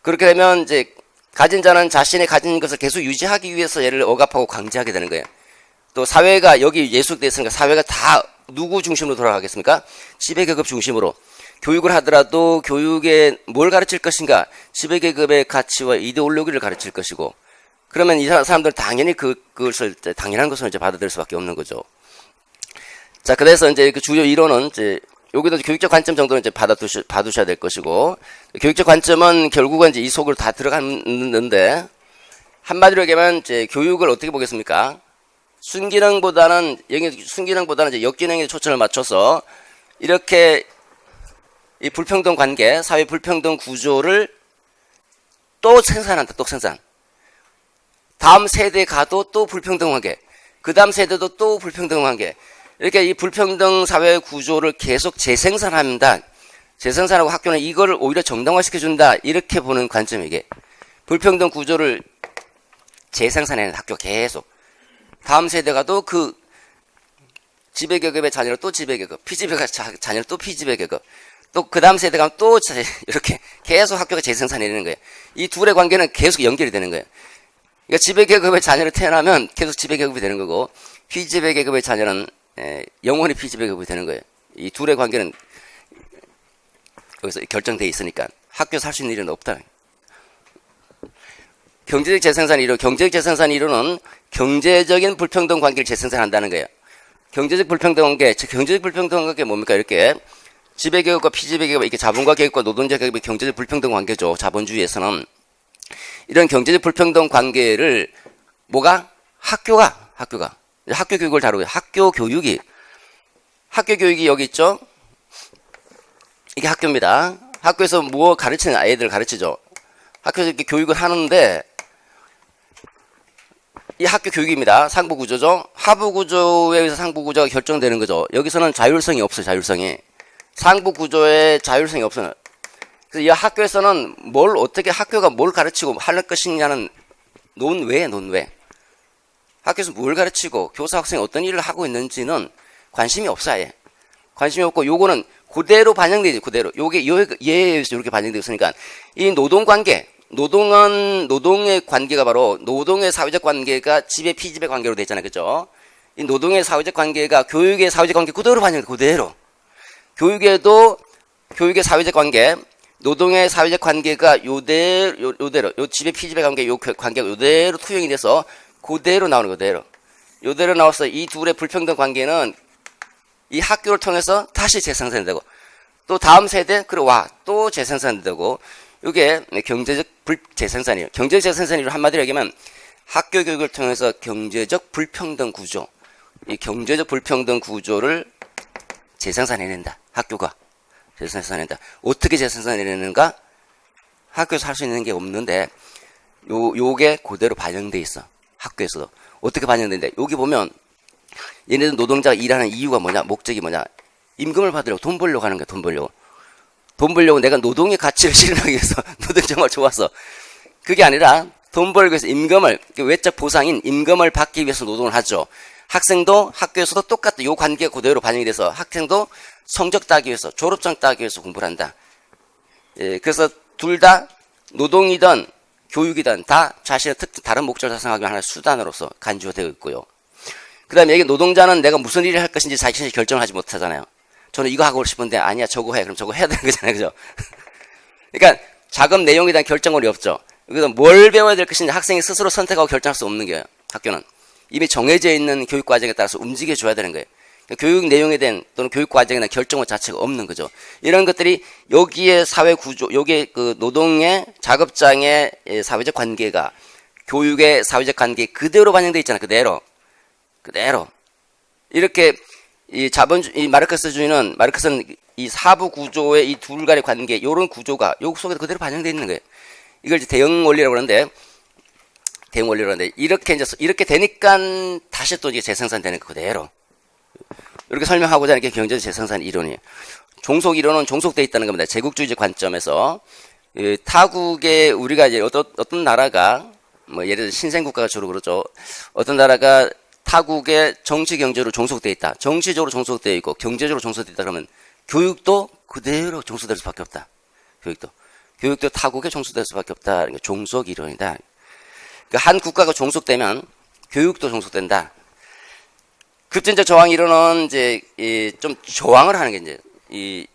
그렇게 되면 이제 가진 자는 자신의 가진 것을 계속 유지하기 위해서 얘를 억압하고 강제하게 되는 거예요. 또 사회가 여기 예속되어 있으니까 사회가 다 누구 중심으로 돌아가겠습니까? 지배계급 중심으로. 교육을 하더라도 교육에 뭘 가르칠 것인가? 지배계급의 가치와 이데올로기를 가르칠 것이고, 그러면 이 사람들은 당연히 그것을 당연한 것으로 이제 받아들일 수밖에 없는 거죠. 자, 그래서 이제 그 주요 이론은 이제 여기도 교육적 관점 정도는 이제 봐두셔야 될 것이고, 교육적 관점은 결국은 이제 이 속으로 다 들어갔는데, 한마디로 얘기하면 이제 교육을 어떻게 보겠습니까? 순기능보다는 이제 역기능에 초점을 맞춰서 이렇게 이 불평등 관계, 사회 불평등 구조를 또 생산한다, 또 생산. 다음 세대에 가도 또 불평등 관계, 그 다음 세대도 또 불평등 관계. 이렇게 이 불평등 사회 구조를 계속 재생산한다. 재생산하고 학교는 이거를 오히려 정당화시켜준다. 이렇게 보는 관점이 이게. 불평등 구조를 재생산하는 학교 계속. 다음 세대가 또 그 지배계급의 자녀를 또 지배계급, 피지배가 자녀를 또 피지배계급. 또 그 다음 세대가 또 이렇게 계속 학교가 재생산해내는 거예요. 이 둘의 관계는 계속 연결이 되는 거예요. 그러니까 지배계급의 자녀를 태어나면 계속 지배계급이 되는 거고, 피지배계급의 자녀는 영원히 피지배급이 되는 거예요. 이 둘의 관계는 여기서 결정되어 있으니까 학교에서 할 수 있는 일은 없다. 경제적 재생산 이론은 경제적인 불평등 관계를 재생산한다는 거예요. 경제적 불평등 관계 뭡니까? 이렇게 지배계급과 피지배계급, 이렇게 자본가 계급과 노동자 계급의 경제적 불평등 관계죠. 자본주의에서는 이런 경제적 불평등 관계를 학교가 학교 교육을 다루고요. 학교 교육이 여기 있죠. 이게 학교입니다. 학교에서 뭐 가르치는 아이들 가르치죠. 학교에서 이렇게 교육을 하는데 이 학교 교육입니다. 상부 구조죠. 하부 구조에 의해서 상부 구조가 결정되는 거죠. 여기서는 자율성이 없어요. 자율성이. 상부 구조에 자율성이 없어요. 그래서 이 학교에서는 학교가 뭘 가르치고 할 것이냐는 논외. 학교에서 뭘 가르치고 교사 학생이 어떤 일을 하고 있는지는 관심이 없어 아예. 관심이 없고 요거는 그대로 반영되지 그대로. 요게 얘에 의해서 이렇게 반영되어 있으니까 이 노동의 관계가 바로 노동의 사회적 관계가 지배 피지배 관계로 되어 있잖아요. 그죠? 이 노동의 사회적 관계가 교육의 사회적 관계 그대로 반영돼 그대로. 교육의 사회적 관계, 노동의 사회적 관계가 요대로 지배 피지배 관계 관계가 요대로 투영이 돼서 그대로 나오는 그대로. 요대로 나와서 이 둘의 불평등 관계는 이 학교를 통해서 다시 재생산되고 또 다음 세대 또 재생산되고 이게 경제적 재생산이에요. 경제적 재생산이로 한마디로 얘기하면 학교 교육을 통해서 경제적 불평등 구조, 이 경제적 불평등 구조를 재생산해낸다. 학교가 재생산해낸다. 어떻게 재생산해내는가? 학교에서 할 수 있는 게 없는데 요게 그대로 반영돼 있어. 학교에서도. 어떻게 반영되는데 여기 보면 얘네들 노동자가 일하는 이유가 뭐냐? 목적이 뭐냐? 임금을 받으려고 돈 벌려고 하는 거야. 돈 벌려고 내가 노동의 가치를 실현하기 위해서 노동이 정말 좋아서 그게 아니라 돈 벌기 위해서 외적 보상인 임금을 받기 위해서 노동을 하죠. 학생도 학교에서도 똑같다. 요 관계가 그대로 반영이 돼서 학생도 성적 따기 위해서 졸업장 따기 위해서 공부를 한다. 그래서 둘 다 노동이든 교육이든 다 자신의 다른 목적을 달성하기 위한 하나의 수단으로서 간주가 되어 있고요. 그 다음에 여기 노동자는 내가 무슨 일을 할 것인지 자신이 결정을 하지 못하잖아요. 저는 이거 하고 싶은데 아니야 저거 해. 그럼 저거 해야 되는 거잖아요. 그죠? 그러니까 작업 내용에 대한 결정권이 없죠. 그래서 뭘 배워야 될 것인지 학생이 스스로 선택하고 결정할 수 없는 거예요. 학교는. 이미 정해져 있는 교육 과정에 따라서 움직여 줘야 되는 거예요. 교육 내용에 대한 또는 교육 과정에 대한 결정권 자체가 없는 거죠. 이런 것들이 여기에 사회 구조, 여기에 그 노동의 작업장의 사회적 관계가 교육의 사회적 관계 그대로 반영되어 있잖아요. 그대로. 이렇게 이 마르크스는 이 사부 구조의 이 둘 간의 관계, 이런 구조가 요 속에 그대로 반영되어 있는 거예요. 이걸 이제 대응 원리라고 하는데, 이렇게 되니까 다시 또 이게 재생산되는 거 그대로. 이렇게 설명하고자 하는 게 경제적 재생산 이론이에요. 종속 이론은 종속되어 있다는 겁니다. 제국주의적 관점에서. 타국에 우리가 이제 어떤 나라가, 뭐 예를 들어 신생국가가 주로 그러죠. 어떤 나라가 타국의 정치 경제로 종속되어 있다. 정치적으로 종속되어 있고 경제적으로 종속되어 있다 그러면 교육도 그대로 종속될 수밖에 없다. 교육도 타국에 종속될 수밖에 없다. 그러니까 종속 이론이다. 그러니까 한 국가가 종속되면 교육도 종속된다. 급진적 저항 이론은 이제 좀 저항을 하는 게 이제 이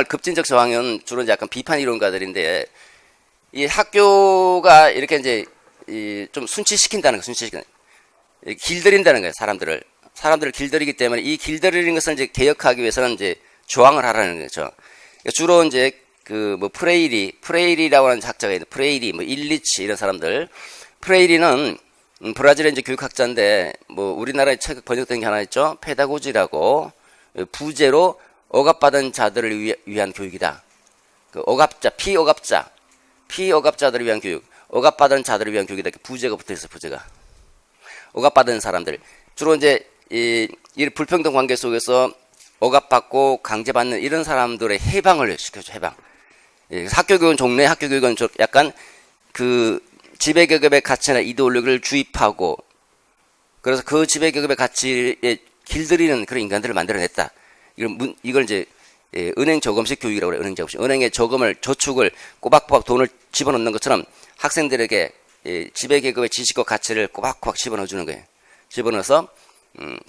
급진적 저항은 주로 이제 약간 비판 이론가들인데 이 학교가 이렇게 이제 좀 순치시킨다는 거, 길들인다는 거예요. 사람들을 길들이기 때문에 이 길들이는 것을 이제 개혁하기 위해서는 이제 저항을 하라는 거죠. 그러니까 주로 이제 그 뭐 프레이리라고 하는 학자가 있는데 프레이리, 뭐 일리치 이런 사람들. 프레이리는 브라질의 이제 교육학자인데 뭐 우리나라에 책 번역된 게 하나 있죠. 페다고지라고 부제로 억압받은 자들을 위한 교육이다. 그 억압자, 피억압자들을 위한 교육, 억압받은 자들을 위한 교육이다. 이렇게 부제가 붙어 있어, 부제가. 억압받은 사람들. 주로 이제 이 불평등 관계 속에서 억압받고 강제받는 이런 사람들의 해방을 시켜줘, 해방. 학교교육은 종래 학교교육은 약간 그 지배계급의 가치나 이데올로기를 주입하고 그래서 그 지배계급의 가치에 길들이는 그런 인간들을 만들어냈다. 이걸 이제 은행 저금식 교육이라고 그래요. 은행 저금식. 은행에 저축을 꼬박꼬박 돈을 집어넣는 것처럼 학생들에게 지배계급의 지식과 가치를 꼬박꼬박 집어넣어주는 거예요. 집어넣어서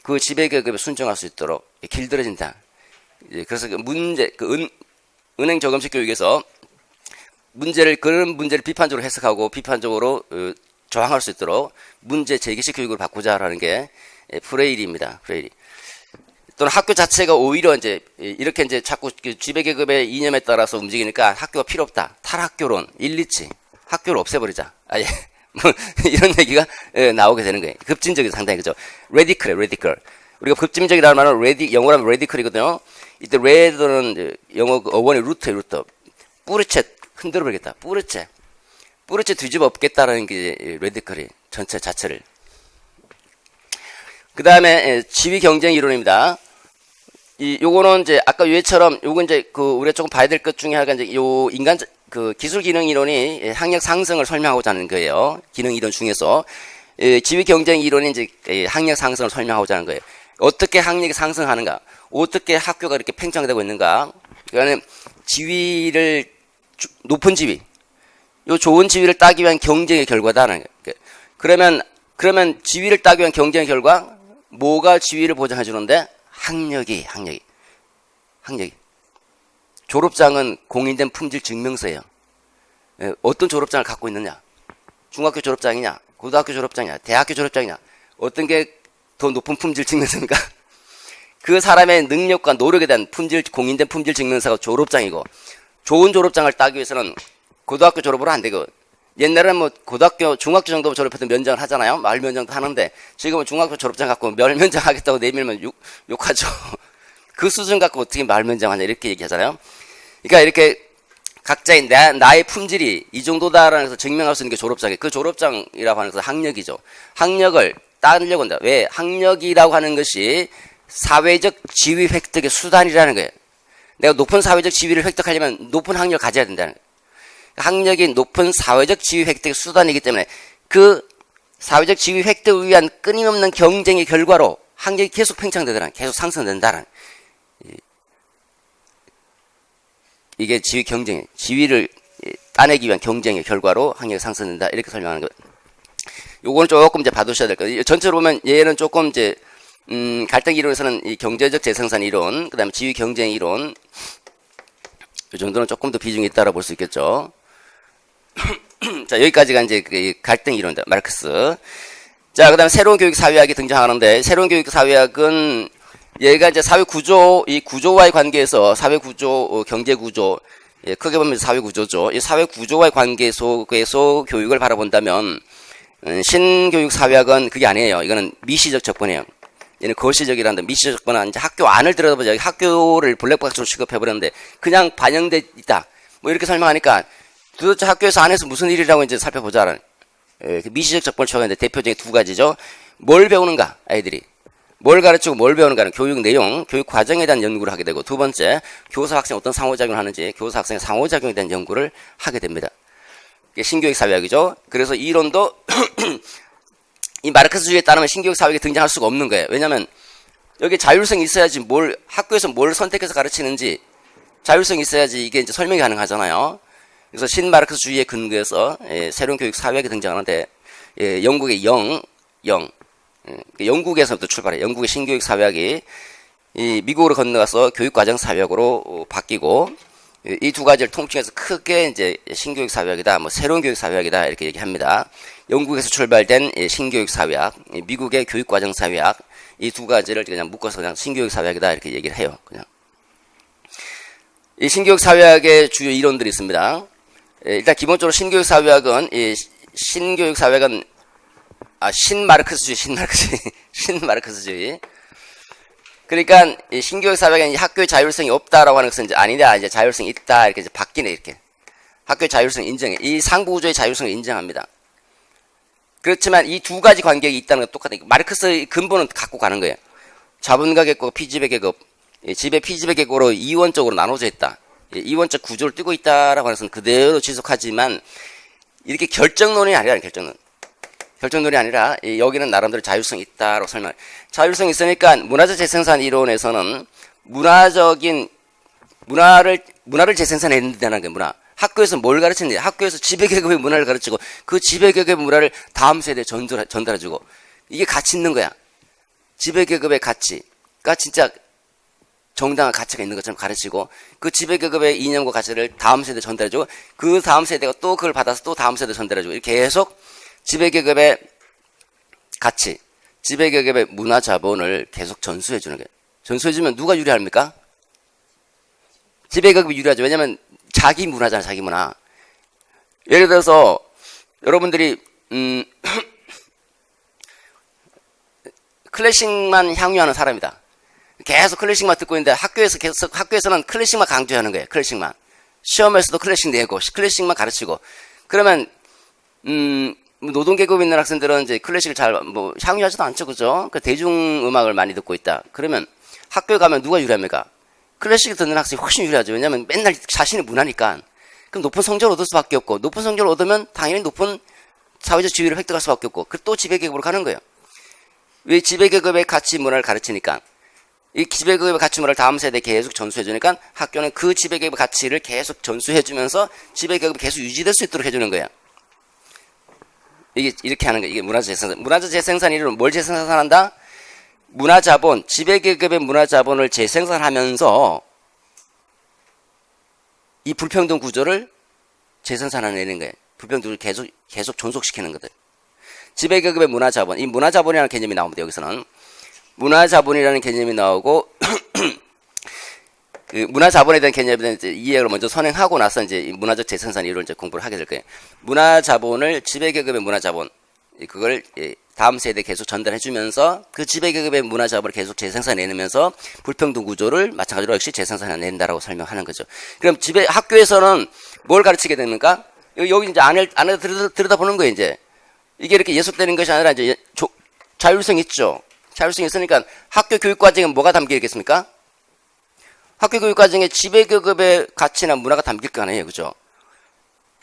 그 지배계급에 순종할 수 있도록 길들여진다. 그래서 은행 저금식 교육에서 그런 문제를 비판적으로 해석하고 비판적으로 저항할 수 있도록 문제 제기식 교육을 바꾸자라는 게 프레이리입니다. 프레이리. 또는 학교 자체가 오히려 이제 이렇게 이제 자꾸 지배계급의 이념에 따라서 움직이니까 학교가 필요 없다. 탈학교론, 일리치. 학교를 없애버리자. 아예. 뭐 이런 얘기가 나오게 되는 거예요. 급진적인 상당히 그죠. 레디컬. 우리가 급진적이라는 말은 영어로 하면 레디컬이거든요. 이때 레드는 영어 어원의 루트예요, 루트. 뿌리채 흔들어버리겠다. 뿌리채 뒤집어 엎겠다라는 게 레디컬이 전체 자체를. 그 다음에 지위 경쟁 이론입니다. 요거는 이제 아까 위에처럼 요거 이제 우리가 조금 봐야 될 것 중에 하나가 이제 그 기술 기능 이론이 학력 상승을 설명하고자 하는 거예요. 기능 이론 중에서 지위 경쟁 이론이 이제 학력 상승을 설명하고자 하는 거예요. 어떻게 학력이 상승하는가? 어떻게 학교가 이렇게 팽창되고 있는가? 그러니까 높은 지위, 요 좋은 지위를 따기 위한 경쟁의 결과다라는 거예요. 그러면 지위를 따기 위한 경쟁의 결과 뭐가 지위를 보장해 주는데? 학력이. 졸업장은 공인된 품질 증명서예요. 어떤 졸업장을 갖고 있느냐? 중학교 졸업장이냐? 고등학교 졸업장이냐? 대학교 졸업장이냐? 어떤 게 더 높은 품질 증명서입니까? 그 사람의 능력과 노력에 대한 공인된 품질 증명서가 졸업장이고, 좋은 졸업장을 따기 위해서는 고등학교 졸업으로 안 되고, 옛날에는 뭐 중학교 정도 졸업해도 면장을 하잖아요. 말 면장도 하는데, 지금은 중학교 졸업장 갖고 말 면장 하겠다고 내밀면 욕하죠. 그 수준 갖고 어떻게 말 면장하냐 이렇게 얘기하잖아요. 그러니까 이렇게 각자의 나의 품질이 이 정도다라는 것을 증명할 수 있는 게 졸업장이에요. 그 졸업장이라고 하는 것은 학력이죠. 학력을 따려고 한다. 왜? 학력이라고 하는 것이 사회적 지위 획득의 수단이라는 거예요. 내가 높은 사회적 지위를 획득하려면 높은 학력을 가져야 된다는 거예요. 학력이 높은 사회적 지위 획득의 수단이기 때문에 그 사회적 지위 획득을 위한 끊임없는 경쟁의 결과로 학력이 계속 팽창되더라. 계속 상승된다는. 이게 지위 경쟁, 지위를 따내기 위한 경쟁의 결과로 학력이 상승된다. 이렇게 설명하는 거예요. 요거는 조금 이제 봐두셔야 될 거예요. 전체로 보면 얘는 조금 이제, 갈등 이론에서는 이 경제적 재생산 이론, 그 다음에 지위 경쟁 이론, 이 정도는 조금 더 비중이 있다고 볼 수 있겠죠. 자, 여기까지가 이제 그 갈등 이론이다. 마르크스. 자, 그 다음에 새로운 교육 사회학이 등장하는데, 새로운 교육 사회학은 얘가 이제 사회 구조, 이 구조와의 관계에서 사회 구조, 경제 구조, 크게 보면 사회 구조죠. 이 사회 구조와의 관계 속에서 교육을 바라본다면, 신교육 사회학은 그게 아니에요. 이거는 미시적 접근이에요. 얘는 거시적이라는데 미시적 접근은 이제 학교 안을 들여다보자. 학교를 블랙박스로 취급해버렸는데 그냥 반영돼 있다. 뭐 이렇게 설명하니까 도대체 학교에서 안에서 무슨 일이라고 이제 살펴보자라는 미시적 접근을 취하는데 대표적인 두 가지죠. 뭘 배우는가 아이들이. 뭘 가르치고 뭘 배우는가는 교육 내용, 교육 과정에 대한 연구를 하게 되고 두 번째 교사 학생 어떤 상호작용을 하는지 교사 학생의 상호작용에 대한 연구를 하게 됩니다. 이게 신교육 사회학이죠. 그래서 이 이론도 이 마르크스주의에 따르면 신교육 사회학이 등장할 수가 없는 거예요. 왜냐하면 여기 자율성이 있어야지 학교에서 뭘 선택해서 가르치는지 자율성이 있어야지 이게 이제 설명이 가능하잖아요. 그래서 신마르크스주의에 근거해서 새로운 교육 사회학이 등장하는데 영국의 영국에서부터 출발해. 영국의 신교육 사회학이 이 미국으로 건너가서 교육과정 사회학으로 바뀌고 이 두 가지를 통칭해서 크게 이제 신교육 사회학이다, 뭐 새로운 교육 사회학이다 이렇게 얘기합니다. 영국에서 출발된 신교육 사회학, 미국의 교육과정 사회학, 이 두 가지를 그냥 묶어서 그냥 신교육 사회학이다 이렇게 얘기를 해요. 그냥 이 신교육 사회학의 주요 이론들이 있습니다. 일단 기본적으로 신교육 사회학은 이 신교육 사회학은 신마르크스주의. 그러니까 이 신교육 사회학은 학교의 자율성이 없다라고 하는 것은 이제 아니다, 이제 자율성이 있다 이렇게 이제 바뀌네 이렇게. 학교의 자율성 인정해. 이 상부구조의 자율성을 인정합니다. 그렇지만 이 두 가지 관계가 있다는 건 똑같아요. 마르크스의 근본은 갖고 가는 거예요. 자본가 계급, 피지배 계급, 지배 피지배 계급으로 이원적으로 나눠져 있다. 이원적 구조를 띠고 있다라고 하는 것은 그대로 지속하지만 이렇게 결정론이 아니라 결정론이 아니라 여기는 나름대로 자율성이 있다라고 설명. 자율성이 있으니까 문화적 재생산 이론에서는 문화를 재생산해야 된다는 거예요. 문화. 학교에서 뭘 가르치는지, 학교에서 지배계급의 문화를 가르치고 그 지배계급의 문화를 다음 세대에 전달해주고 이게 가치 있는 거야. 지배계급의 가치가 진짜 정당한 가치가 있는 것처럼 가르치고 그 지배계급의 이념과 가치를 다음 세대에 전달해주고 그 다음 세대가 또 그걸 받아서 또 다음 세대에 전달해주고 이렇게 계속 지배계급의 가치, 지배계급의 문화 자본을 계속 전수해주는 거예요. 전수해주면 누가 유리합니까? 지배계급이 유리하죠. 왜냐하면 자기 문화잖아, 자기 문화. 예를 들어서 여러분들이 클래식만 향유하는 사람이다. 계속 클래식만 듣고 있는데 학교에서는 클래식만 강조하는 거예요. 클래식만. 시험에서도 클래식 내고 클래식만 가르치고 그러면 노동계급에 있는 학생들은 이제 클래식을 잘 향유하지도 않죠, 그죠? 그 대중음악을 많이 듣고 있다. 그러면 학교에 가면 누가 유리합니까? 클래식을 듣는 학생이 훨씬 유리하죠. 왜냐하면 맨날 자신의 문화니까. 그럼 높은 성적을 얻을 수밖에 없고 높은 성적을 얻으면 당연히 높은 사회적 지위를 획득할 수밖에 없고 또 지배계급으로 가는 거예요. 왜? 지배계급의 가치 문화를 가르치니까. 이 지배계급의 가치 문화를 다음 세대에 계속 전수해주니까 학교는 그 지배계급의 가치를 계속 전수해주면서 지배계급이 계속 유지될 수 있도록 해주는 거예요. 이게 이렇게 하는 거예요. 이게 문화적 재생산. 문화적 재생산 이론은 뭘 재생산한다? 문화자본, 지배계급의 문화자본을 재생산하면서 이 불평등 구조를 재생산해내는 거예요. 불평등을 계속 존속시키는 거들. 지배계급의 문화자본, 이 문화자본이라는 개념이 나옵니다. 여기서는 문화자본이라는 개념이 나오고 그 문화자본에 대한 개념에 대한 이해를 먼저 선행하고 나서 이제 문화적 재생산 이론을 이제 공부를 하게 될 거예요. 문화자본을 지배계급의 문화자본 그걸 다음 세대에 계속 전달해주면서 그 지배계급의 문화자본을 계속 재생산해내면서 불평등 구조를 마찬가지로 역시 재생산해낸다라고 설명하는 거죠. 그럼 학교에서는 뭘 가르치게 됩니까? 여기 이제 안에 들여다보는 거예요. 이제 이게 이렇게 예속되는 것이 아니라 이제 자율성이 있죠. 자율성이 있으니까 학교 교육 과정에 뭐가 담겨 있겠습니까? 학교 교육 과정에 지배계급의 가치나 문화가 담길 거 아니에요, 그죠?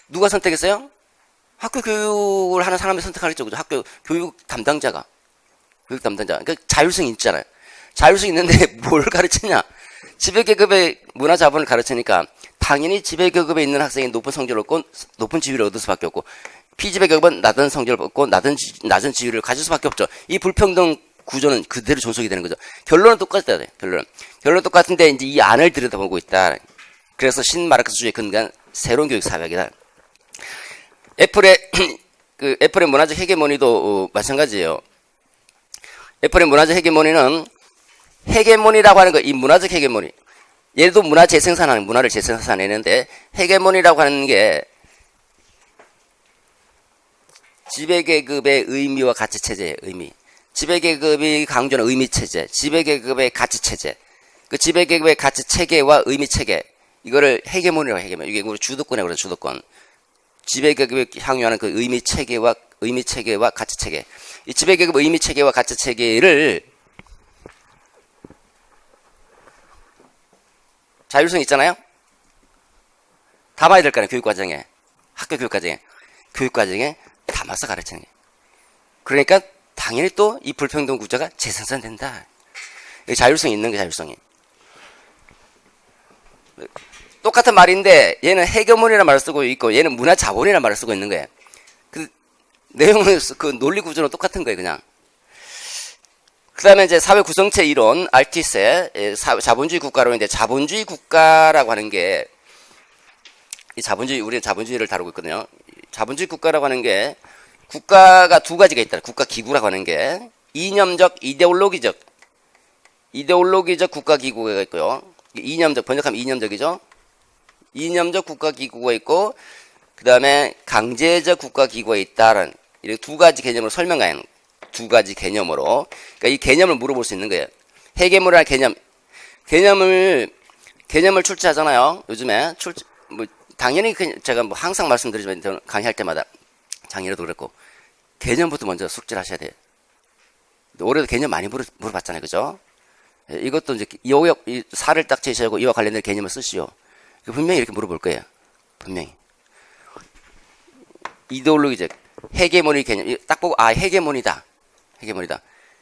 누가 선택했어요? 학교 교육을 하는 사람이 선택하겠죠, 그죠? 학교 교육 담당자가. 그러니까 자율성이 있잖아요. 자율성이 있는데 뭘 가르치냐? 지배계급의 문화 자본을 가르치니까 당연히 지배계급에 있는 학생이 높은 성적을 얻고 높은 지위를 얻을 수밖에 없고 피지배계급은 낮은 성적을 얻고 낮은 지위를 가질 수밖에 없죠. 이 불평등 구조는 그대로 존속이 되는 거죠. 결론은 똑같아야 돼. 결론은 똑같은데 이제 이 안을 들여다보고 있다. 그래서 신마르크스주의에 근거한 새로운 교육 사회학이다. 애플의 문화적 헤게모니도 마찬가지예요. 애플의 문화적 헤게모니는 헤게모니라고 하는 거, 이 문화적 헤게모니. 얘도 문화를 재생산하는데 헤게모니라고 하는 게 지배계급의 의미와 가치 체제의 의미. 지배계급이 강조하는 의미 체제, 지배계급의 가치 체제. 그 지배계급의 가치 체계와 의미 체계. 이거를 헤게모니라고 헤게모니. 이게 우리 주도권이라고 그래요, 주도권. 지배계급이 향유하는 그 의미 체계와 가치 체계. 이 지배계급 의미 체계와 가치 체계를 자율성 있잖아요? 담아야 될 거 아니에요, 교육과정에. 학교 교육과정에 담아서 가르치는 게. 그러니까 당연히 또 이 불평등 구조가 재생산된다. 자율성이 있는 게 자율성이. 똑같은 말인데 얘는 헤게모니라는 말을 쓰고 있고 얘는 문화자본이라는 말을 쓰고 있는 거예요. 그 내용은 그 논리 구조는 똑같은 거예요, 그냥. 그 다음에 이제 사회 구성체 이론, 알티세, 자본주의 국가로 이제 자본주의 국가라고 하는 게, 우리는 자본주의를 다루고 있거든요. 자본주의 국가라고 하는 게, 국가가 두 가지가 있다. 국가 기구라고 하는 게, 이념적, 이데올로기적, 이데올로기적 국가기구가 있고요. 이념적, 번역하면 이념적이죠. 이념적 국가기구가 있고, 그 다음에 강제적 국가기구가 있다는 이렇게 두 가지 개념으로 설명하는 두 가지 개념으로. 그러니까 이 개념을 물어볼 수 있는 거예요. 헤게모니라는 개념을 출제하잖아요. 요즘에 당연히 제가 뭐 항상 말씀드리지만 저는 강의할 때마다 작년에도 그랬고 개념부터 먼저 숙지를 하셔야 돼요. 올해도 개념 많이 물어봤잖아요, 그죠? 이것도 이제 이 살을 딱 제시하고 이와 관련된 개념을 쓰시오. 분명히 이렇게 물어볼 거예요. 분명히. 이데올로기적 헤게모니 개념 딱 보고 헤게모니다.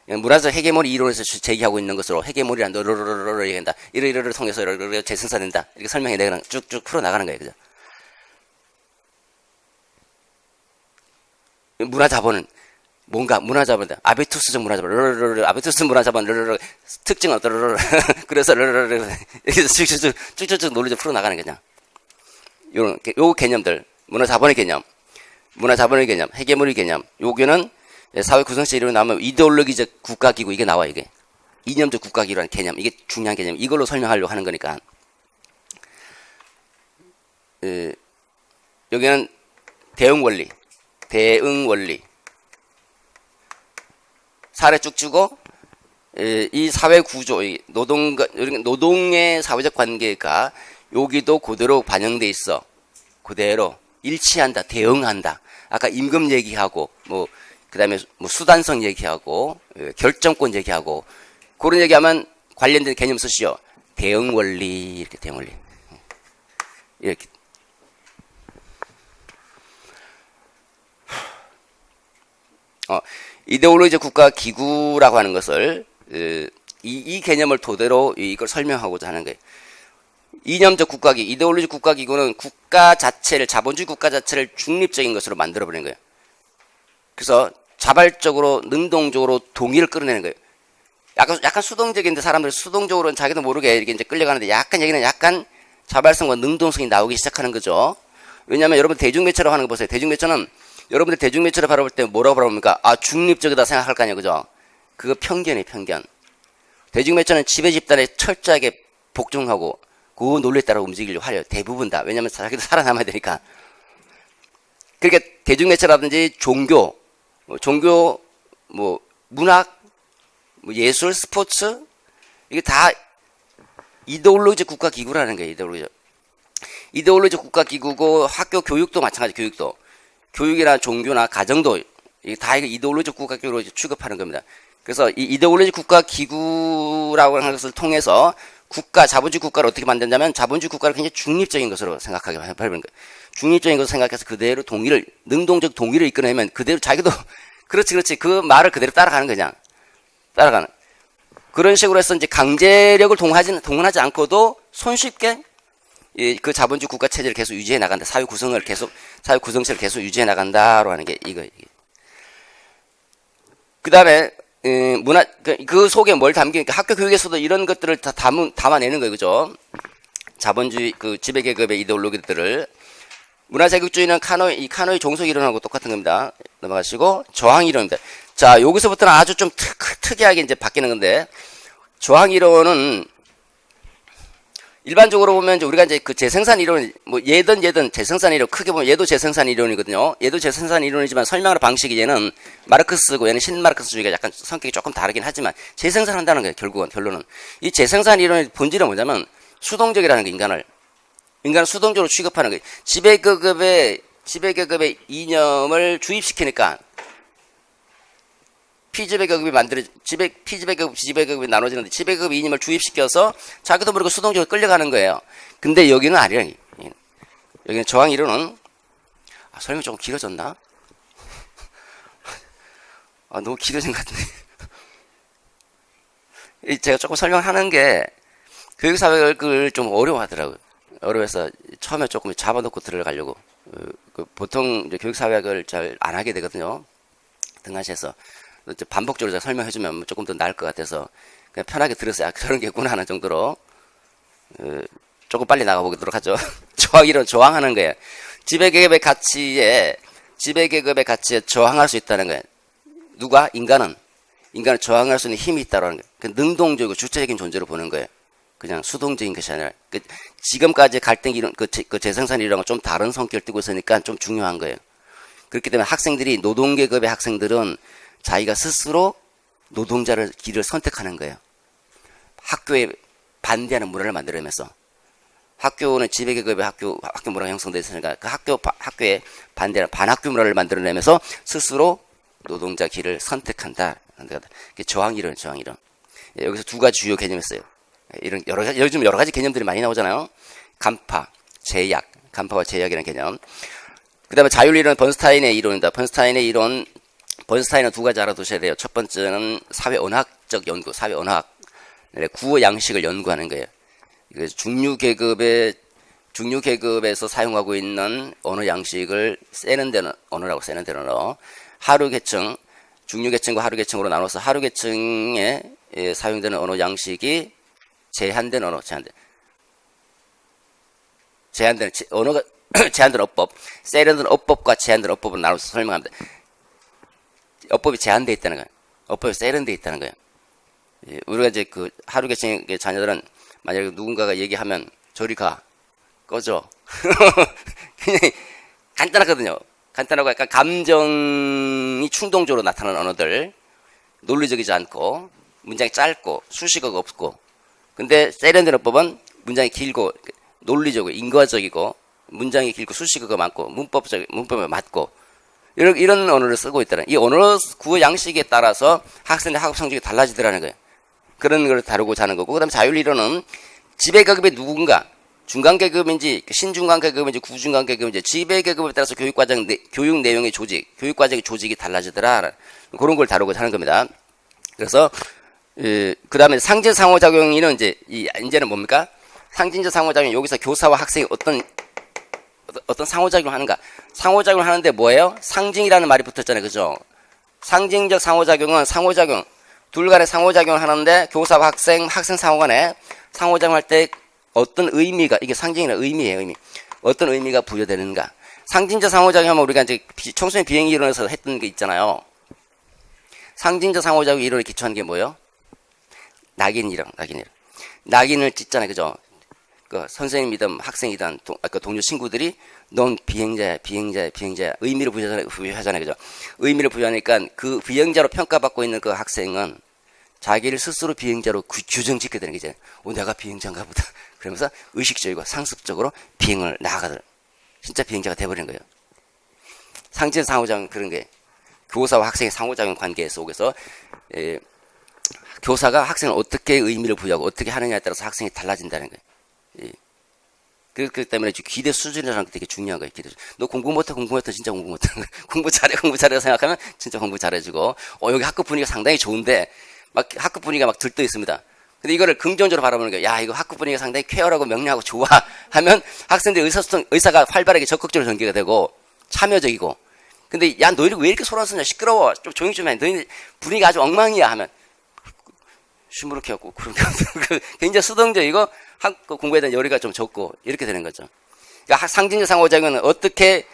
문화적 헤게모니 이론에서 제기하고 있는 것으로 헤게모니란 너르르르르 얘기한다. 이러이러를 통해서 이러이러 재생산된다. 이렇게 설명해 내가 쭉쭉 풀어 나가는 거예요, 그죠? 문화자본은 뭔가 문화자본 아베투스적 문화자본 아베투스 문화자본 특징은 그래서 이렇게 쭉쭉쭉 논리적 풀어 나가는 거냐. 요 개념들 문화자본의 개념, 헤게모니 개념, 요게는 사회 구성체 이론이 나오면 이데올로기적 국가기구 이게 나와 이게 이념적 국가기구라는 개념 이게 중요한 개념 이걸로 설명하려고 하는 거니까 여기는 대응 원리 사례 쭉 주고 이 사회 구조 노동의 사회적 관계가 여기도 그대로 반영돼 있어 그대로 일치한다 대응한다 아까 임금 얘기하고 그 다음에 수단성 얘기하고, 결정권 얘기하고, 그런 얘기하면 관련된 개념 쓰시오. 대응 원리, 이렇게 대응 원리. 이렇게. 이데올로기적 국가 기구라고 하는 것을, 이 개념을 토대로 이걸 설명하고자 하는 거예요. 이념적 국가기구, 이데올로기적 국가기구는 자본주의 국가 자체를 중립적인 것으로 만들어버리는 거예요. 그래서 자발적으로 능동적으로 동의를 끌어내는 거예요. 약간 수동적인데 사람들이 수동적으로는 자기도 모르게 이렇게 이제 끌려가는데 여기는 약간 자발성과 능동성이 나오기 시작하는 거죠. 왜냐하면 여러분 대중매체라고 하는 거 보세요. 대중매체는 여러분들 대중매체를 바라볼 때 뭐라고 바라봅니까? 중립적이다 생각할 거 아니에요, 그죠? 그거 편견이에요, 편견. 대중매체는 지배 집단에 철저하게 복종하고 그 논리에 따라 움직이려고 하려 대부분 다. 왜냐하면 자기도 살아남아야 되니까. 그러니까 대중매체라든지 종교, 문학, 예술, 스포츠 이게 다 이데올로기적 국가기구라는 거예요. 이데올로기적 국가기구고 학교 교육도 마찬가지. 교육이나 종교나 가정도 이게 다 이데올로기적 국가기구로 취급하는 겁니다. 그래서 이 이데올로기적 국가기구라고 하는 것을 통해서 자본주의 국가를 어떻게 만드냐면 자본주의 국가를 굉장히 중립적인 것으로 생각하게 해버리는 거예요. 중립적인 것을 생각해서 그대로 능동적 동의를 이끌어내면 그대로 자기도 그렇지 그 말을 그대로 따라가는 거냐. 그런 식으로 해서 이제 강제력을 동원하지 않고도 손쉽게 그 자본주의 국가 체제를 계속 유지해 나간다. 사회 구성체를 계속 유지해 나간다로 하는 게 이거. 그 다음에 그 속에 뭘 담기니까 학교 교육에서도 이런 것들을 다 담아내는 거예요, 그죠? 자본주의 지배계급의 이데올로기들을 문화자격주의는 카노의 종속 이론하고 똑같은 겁니다. 넘어가시고 저항 이론입니다. 자, 여기서부터는 아주 좀 특이하게 이제 바뀌는 건데 저항 이론은 일반적으로 보면 우리가 이제 그 재생산 이론 얘든 재생산 이론 크게 보면 얘도 재생산 이론이거든요. 얘도 재생산 이론이지만 설명하는 방식이 얘는 마르크스고 얘는 신마르크스주의가 약간 성격이 조금 다르긴 하지만 재생산한다는 거예요. 결론은 이 재생산 이론의 본질은 뭐냐면 수동적이라는 게 인간을 수동적으로 취급하는 거예요. 지배계급의 이념을 주입시키니까 지배계급이 나눠지는데 지배계급 이념을 주입시켜서 자기도 모르고 수동적으로 끌려가는 거예요. 근데 여기는 아니라 여기는 저항 이론은 설명이 조금 길어졌나? 너무 길어진 것 같은데. 제가 조금 설명하는 게 교육사회를 좀 어려워하더라고요. 어려워서 처음에 조금 잡아놓고 들어가려고 보통 이제 교육사회학을 잘 안 하게 되거든요. 등하시에서 반복적으로 제가 설명해주면 조금 더 나을 것 같아서 그냥 편하게 들었어요. 저런 게 있구나 하는 정도로 조금 빨리 나가보도록 하죠. 저항하는 거예요. 지배계급의 가치에 저항할 수 있다는 거예요. 누가? 인간은 인간을 저항할 수 있는 힘이 있다라는 거예요. 그 능동적이고 주체적인 존재로 보는 거예요. 그냥 수동적인 것이 아니라 지금까지 갈등 이론 그 재생산 이론과 좀 다른 성격을 띠고 있으니까 좀 중요한 거예요. 그렇기 때문에 학생들이 노동계급의 학생들은 자기가 스스로 노동자를 길을 선택하는 거예요. 학교에 반대하는 문화를 만들어내면서 학교는 지배계급의 학교 문화가 형성되어 있으니까 그 학교에 반대하는 반학교 문화를 만들어내면서 스스로 노동자 길을 선택한다. 그게 저항 이론. 여기서 두 가지 주요 개념이 있어요. 이런 요즘 여러 가지 개념들이 많이 나오잖아요. 간파, 제약, 간파와 제약이라는 개념. 그 다음에 자율이론은 번스타인의 이론입니다. 번스타인은 두 가지 알아두셔야 돼요. 첫 번째는 사회언어학적 연구, 사회언어학. 구어 양식을 연구하는 거예요. 중류계급에서 사용하고 있는 언어 양식을 세련된 언어라고, 세련된 언어. 하류계층, 중류계층과 하류계층으로 나눠서 하류계층에 사용되는 언어 양식이 제한된 언어가 제한된 어법, 세련된 어법과 제한된 어법을 나눠서 설명합니다. 어법이 제한되어 있다는 거예요. 어법이 세련되어 있다는 거예요. 우리가 이제 그 하류계층의 자녀들은 만약에 누군가가 얘기하면 저리 가, 꺼져. 그냥 간단하거든요. 간단하고 약간 감정이 충동적으로 나타나는 언어들, 논리적이지 않고 문장이 짧고 수식어가 없고. 근데 세련된 어법은 문장이 길고 논리적이고 인과적이고 문장이 길고 수식어가 많고 문법에 맞고 이런 언어를 쓰고 있다는, 이 언어 구어 양식에 따라서 학생의 학업 성적이 달라지더라는 거예요. 그런 걸 다루고자 하는 거고, 그 다음에 자율이론은 지배계급의 누군가, 중간계급인지 신중간계급인지 구중간계급인지 지배계급에 따라서 교육 내용의 조직, 교육과정의 조직이 달라지더라. 그런 걸 다루고자 하는 겁니다. 그래서 그 다음에 상징 상호작용이는 이제는 뭡니까? 상징적 상호작용, 여기서 교사와 학생이 어떤 상호작용을 하는가? 상호작용을 하는데 뭐예요? 상징이라는 말이 붙었잖아요. 그죠? 상징적 상호작용은 둘 간의 상호작용을 하는데 교사와 학생 상호 간에 상호작용할 때 어떤 의미가, 이게 상징이나 의미예요, 의미. 어떤 의미가 부여되는가? 상징적 상호작용하면 우리가 이제 청소년 비행 이론에서 했던 게 있잖아요. 상징적 상호작용 이론에 기초한 게 뭐예요? 낙인 이론. 낙인을 찍잖아요, 그죠? 그 선생님이든 학생이든 동료 친구들이 넌 비행자야. 의미를 부여하잖아요, 그죠? 의미를 부여하니까 그 비행자로 평가받고 있는 그 학생은 자기를 스스로 비행자로 규정짓게 되는 거죠. 내가 비행자인가 보다. 그러면서 의식적이고 상습적으로 비행을 나아가더라. 진짜 비행자가 돼버리는 거예요. 상징 상호작용, 그런 게 교사와 학생의 상호작용 관계 속에서 교사가 학생을 어떻게 의미를 부여하고 어떻게 하느냐에 따라서 학생이 달라진다는 거예요. 그렇기 때문에 기대 수준이라는 게 되게 중요한 거예요. 너 공부 못해 진짜 공부 못해. 공부 잘해 생각하면 진짜 공부 잘해지고, 여기 학급 분위기가 상당히 좋은데 막 학급 분위기가 막 들떠 있습니다. 근데 이거를 긍정적으로 바라보는 거예요. 야, 이거 학급 분위기가 상당히 쾌활하고 명료하고 좋아 하면 학생들의 의사가 활발하게 적극적으로 전개가 되고 참여적이고. 근데 야, 너희들 왜 이렇게 소란 쓰냐, 시끄러워, 좀 조용히 좀 해, 너희 분위기가 아주 엉망이야 하면 시무룩해 갖고 굉장히 수동적이고 학급 공부에 대한 열의가 좀 적고 이렇게 되는 거죠. 그러니까 상징적 상호작용은 어떻게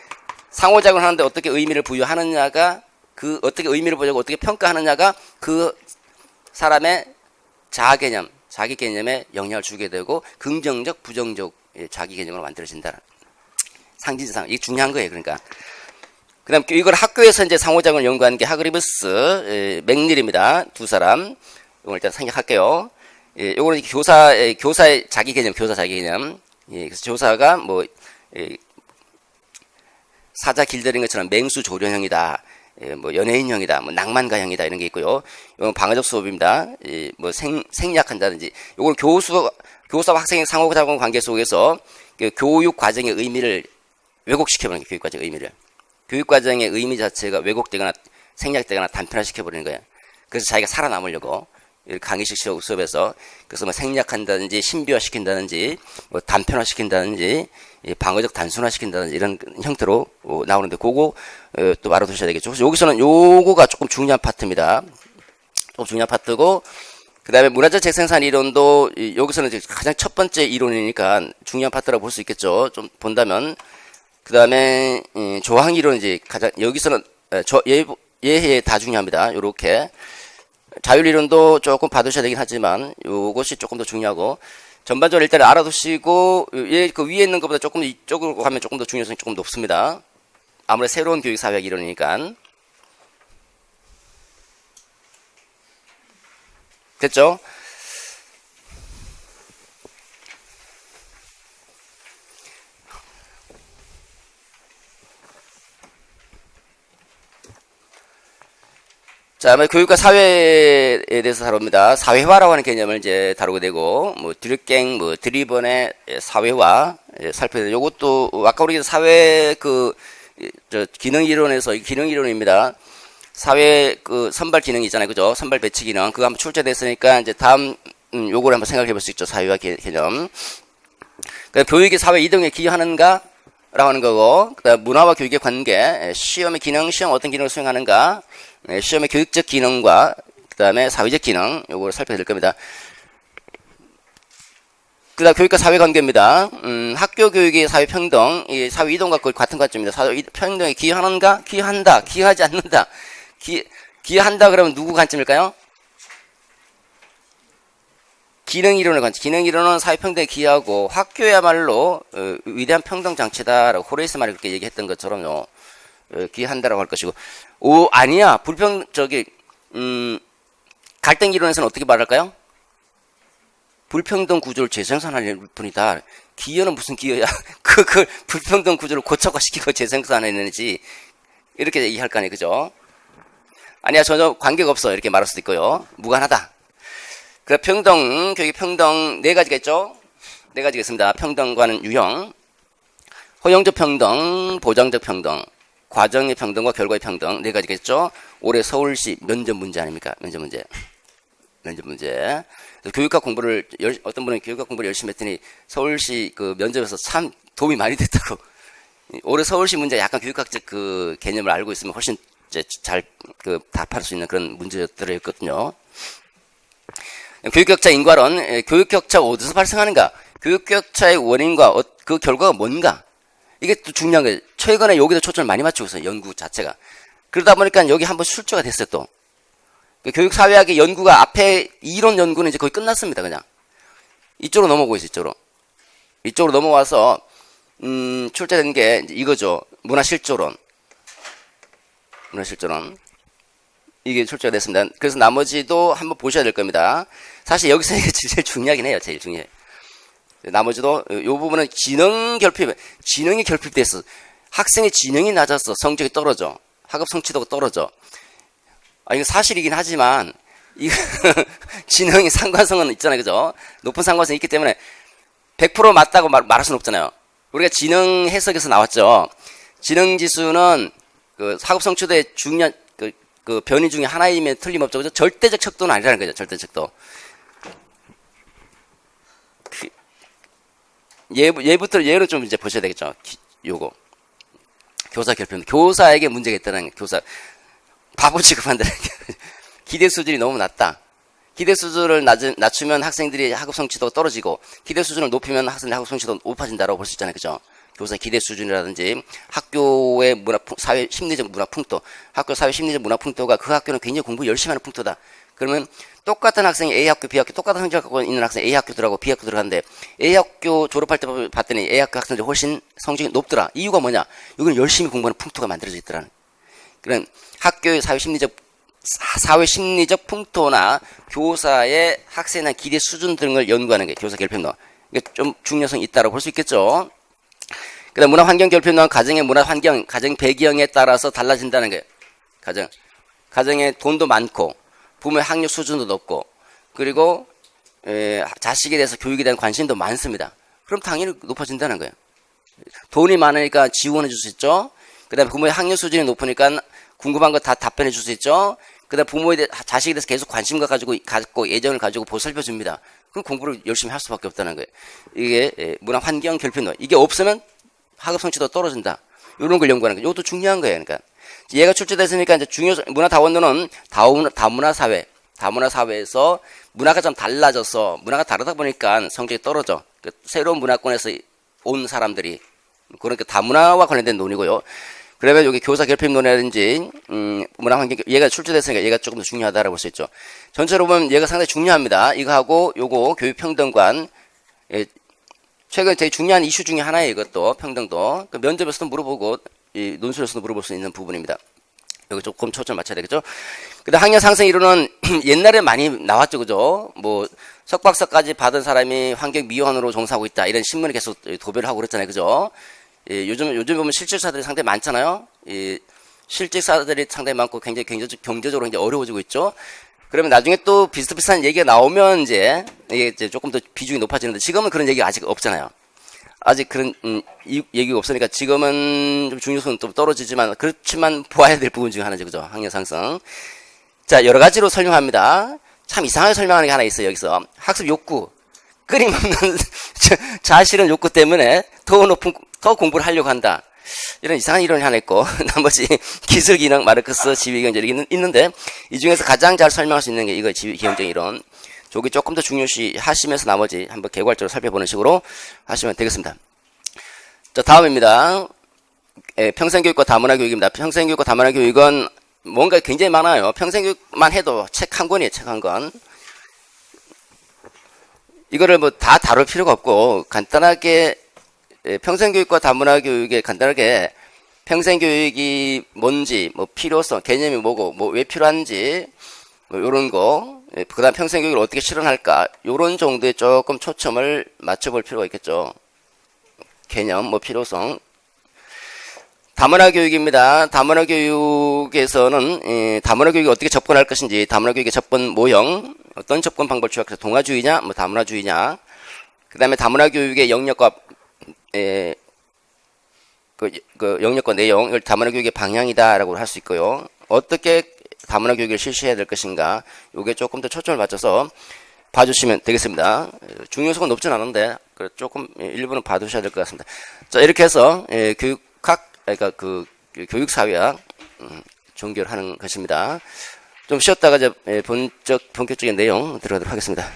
상호작용을 하는데 어떻게 의미를 부여하느냐가, 그 어떻게 의미를 부여하고 어떻게 평가하느냐가 그 사람의 자기 개념에 영향을 주게 되고 긍정적, 부정적 자기 개념으로 만들어진다. 상징적 상호, 이게 중요한 거예요. 그러니까 그다음 이걸 학교에서 이제 상호작용을 연구하는 게 하그리브스, 맥닐입니다. 두 사람. 이걸 일단 생략할게요. 요거는 교사의 자기 개념, 그래서 교사가 사자 길들인 것처럼 맹수 조련형이다. 연예인형이다, 낭만가형이다, 이런 게 있고요. 이건 방어적 수업입니다. 생략한다든지, 이걸 교사와 학생의 상호작용 관계 속에서 교육 과정의 의미를 왜곡시켜버리는 거예요. 교육 과정의 의미 자체가 왜곡되거나 생략되거나 단편화시켜버리는 거예요. 그래서 자기가 살아남으려고 강의식 수업에서 그래서 생략한다든지 신비화시킨다든지 단편화시킨다든지 방어적 단순화시킨다든지 이런 형태로 나오는데, 그거 또 알아두셔야 되겠죠. 여기서는 요거가 조금 중요한 파트입니다. 조금 중요한 파트고, 그 다음에 문화적 재생산 이론도 여기서는 이제 가장 첫 번째 이론이니까 중요한 파트라고 볼 수 있겠죠. 좀 본다면. 그 다음에 조항 이론, 이제 가장 여기서는 예에 다 중요합니다. 요렇게 자율이론도 조금 봐두셔야 되긴 하지만 요것이 조금 더 중요하고 전반적으로 일단 알아두시고 그 위에 있는 것보다 조금 이쪽으로 가면 조금 더 중요성이 조금 높습니다. 아무래도 새로운 교육 사회학 이론이니까. 됐죠? 자, 교육과 사회에 대해서 다룹니다. 사회화라고 하는 개념을 이제 다루게 되고, 드류갱, 드리번의 사회화 살펴야 돼요. 요것도 아까 우리 사회 기능 이론에서 기능 이론입니다. 사회 선발 기능이 있잖아요, 그죠? 선발 배치 기능 그거 한번 출제됐으니까 이제 다음 요거를 한번 생각해 볼 수 있죠. 사회화 개념. 그러니까 교육이 사회 이동에 기여하는가? 라고 하는 거고, 그다음 문화와 교육의 관계, 시험의 기능, 시험 어떤 기능을 수행하는가, 시험의 교육적 기능과 그 다음에 사회적 기능, 요거를 살펴야 될 겁니다. 그 다음 교육과 사회 관계입니다. 학교 교육의 사회 평등, 이 사회 이동과 거의 같은 관점입니다. 사회 평등에 기여하는가? 기여한다. 기여하지 않는다. 기여한다 그러면 누구 관점일까요? 기능 이론을 관점. 기능 이론은 사회 평등에 기여하고 학교야말로 위대한 평등 장치다라고 호레이스만이 그렇게 얘기했던 것처럼요. 기여한다라고 할 것이고, 아니야. 갈등 이론에서는 어떻게 말할까요? 불평등 구조를 재생산할 뿐이다. 기여는 무슨 기여야? 그 불평등 구조를 고착화시키고 재생산해내지. 이렇게 얘기할 거 아니에요. 그죠? 아니야. 전혀 관계가 없어. 이렇게 말할 수도 있고요. 무관하다. 그 평등, 교육의 평등 네 가지가 있죠? 네 가지가 있습니다. 평등과는 유형, 허용적 평등, 보장적 평등, 과정의 평등과 결과의 평등 네 가지가 있죠? 올해 서울시 면접 문제 아닙니까? 면접 문제. 교육학 공부를 어떤 분은 교육학 공부를 열심히 했더니 서울시 면접에서 참 도움이 많이 됐다고. 올해 서울시 문제 약간 교육학적 개념을 알고 있으면 훨씬 잘 답할 수 있는 그런 문제들이었거든요. 교육격차 인과론, 교육격차가 어디서 발생하는가? 교육격차의 원인과 그 결과가 뭔가? 이게 또 중요한 거예요. 최근에 여기다 초점을 많이 맞추고 있어요. 연구 자체가. 그러다 보니까 여기 한번 출조가 됐어요, 또. 교육사회학의 연구가 앞에 이론 연구는 이제 거의 끝났습니다, 그냥. 이쪽으로 넘어오고 있어요, 이쪽으로. 이쪽으로 넘어와서, 출제된 게 이제 이거죠. 문화실조론. 이게 출제가 됐습니다. 그래서 나머지도 한번 보셔야 될 겁니다. 사실 여기서 이게 제일 중요하긴 해요. 제일 중요해요. 나머지도 이 부분은 지능이 결핍됐어. 학생의 지능이 낮아서 성적이 떨어져. 학업 성취도가 떨어져. 이거 사실이긴 하지만 이거 지능이 상관성은 있잖아요. 그죠? 높은 상관성이 있기 때문에 100% 맞다고 말할 수는 없잖아요. 우리가 지능 해석에서 나왔죠. 지능 지수는 학업 성취도의 중요한 변이 중에 하나이면 틀림없죠. 그죠? 절대적 척도는 아니라는 거죠. 절대적 척도. 예를 좀 이제 보셔야 되겠죠. 요거. 교사 결핍. 교사에게 문제가 있다는 거예요. 교사. 바보 취급한다는 게. 기대 수준이 너무 낮다. 기대 수준을 낮추면 학생들이 학업 성취도가 떨어지고, 기대 수준을 높이면 학생들의 학업 성취도가 높아진다라고 볼 수 있잖아요. 그죠? 교사 기대 수준이라든지 학교의 사회 심리적 문화 풍토, 학교 사회 심리적 문화 풍토가 그 학교는 굉장히 공부 열심히 하는 풍토다. 그러면 똑같은 학생이 A 학교, B 학교, 똑같은 성적을 갖고 있는 학생이 A 학교 들어가고 B 학교 들어가는데 A 학교 졸업할 때 봤더니 A 학교 학생들이 훨씬 성적이 높더라. 이유가 뭐냐? 이건 열심히 공부하는 풍토가 만들어져 있더라는. 그런 학교의 사회 심리적 풍토나 교사의 학생에 대한 기대 수준 등을 연구하는 게 교사 결핍론. 이게 좀 중요성이 있다고 볼 수 있겠죠. 그 다음 문화 환경 결핍론, 가정의 문화 환경, 가정 배경에 따라서 달라진다는 거예요. 가정에 돈도 많고, 부모의 학력 수준도 높고, 그리고, 자식에 대해서 교육에 대한 관심도 많습니다. 그럼 당연히 높아진다는 거예요. 돈이 많으니까 지원해 줄 수 있죠. 그 다음에 부모의 학력 수준이 높으니까 궁금한 거 다 답변해 줄 수 있죠. 그 다음에 자식에 대해서 계속 관심을 갖고 애정을 가지고 보살펴 줍니다. 그럼 공부를 열심히 할 수밖에 없다는 거예요. 이게 문화 환경 결핍론. 이게 없으면 학업 성취도 떨어진다. 이런 걸 연구하는 거예요. 이것도 중요한 거예요. 그러니까 얘가 출제됐으니까 이제 문화 다원론은 다문화 사회에서 문화가 좀 달라져서 문화가 다르다 보니까 성적이 떨어져. 새로운 문화권에서 온 사람들이 그러니까 다문화와 관련된 논의고요. 그러면 여기 교사 결핍 논이라든지 문화 환경 얘가 출제됐으니까 얘가 조금 더 중요하다라고 볼 수 있죠. 전체로 보면 얘가 상당히 중요합니다. 이거하고 요거 교육 평등관 최근 되게 중요한 이슈 중에 하나예요. 이것도 평등도 그 면접에서도 물어보고 이 논술에서도 물어볼 수 있는 부분입니다. 여기 조금 초점 맞춰야 되겠죠. 근데 학력 상승 이론은 옛날에 많이 나왔죠, 그죠? 뭐 석박사까지 받은 사람이 환경 미화원으로 종사하고 있다 이런 신문이 계속 도배를 하고 그랬잖아요, 그죠? 요즘 보면 실직사들이 상당히 많잖아요. 실직사들이 상당히 많고 굉장히 경제적으로 굉장히 어려워지고 있죠. 그러면 나중에 또 비슷비슷한 얘기가 나오면 이게 이제 조금 더 비중이 높아지는데 지금은 그런 얘기가 아직 없잖아요. 아직 그런 얘기가 없으니까 지금은 좀 중요성은 좀 떨어지지만 그렇지만 보아야 될 부분 중에 하나죠, 그죠? 학력 상승. 자, 여러 가지로 설명합니다. 참 이상하게 설명하는 게 하나 있어요. 여기서 학습 욕구, 끊임없는 자아실현 욕구 때문에 더 공부를 하려고 한다. 이런 이상한 이론이 하나 있고 나머지 기술 기능, 마르크스, 지위 경제 있는데 이 중에서 가장 잘 설명할 수 있는 게 이거 지위 경제 이론. 저기 조금 더 중요시 하시면서 나머지 한번 개괄적으로 살펴보는 식으로 하시면 되겠습니다. 자, 다음입니다. 평생교육과 다문화교육입니다. 평생교육과 다문화교육은 뭔가 굉장히 많아요. 평생교육만 해도 책 한 권이에요. 책 한 권. 이거를 뭐 다 다룰 필요가 없고 간단하게 평생교육과 다문화교육에 간단하게 평생교육이 뭔지, 뭐 필요성, 개념이 뭐고, 뭐 왜 필요한지, 뭐 요런 거, 그 다음 평생교육을 어떻게 실현할까, 요런 정도에 조금 초점을 맞춰볼 필요가 있겠죠. 개념, 뭐 필요성. 다문화교육입니다. 다문화교육에서는 다문화교육이 어떻게 접근할 것인지, 다문화교육의 접근 모형, 어떤 접근 방법을 취약해서 동아주의냐, 뭐 다문화주의냐, 그 다음에 다문화교육의 영역과 영역과 내용, 이걸 다문화교육의 방향이다라고 할 수 있고요. 어떻게 다문화교육을 실시해야 될 것인가, 요게 조금 더 초점을 맞춰서 봐주시면 되겠습니다. 중요성은 높진 않은데 조금 일부는 봐두셔야 될 것 같습니다. 자, 이렇게 해서 그러니까 그 교육사회학 종교를 하는 것입니다. 좀 쉬었다가 이제 본격적인 내용 들어가도록 하겠습니다.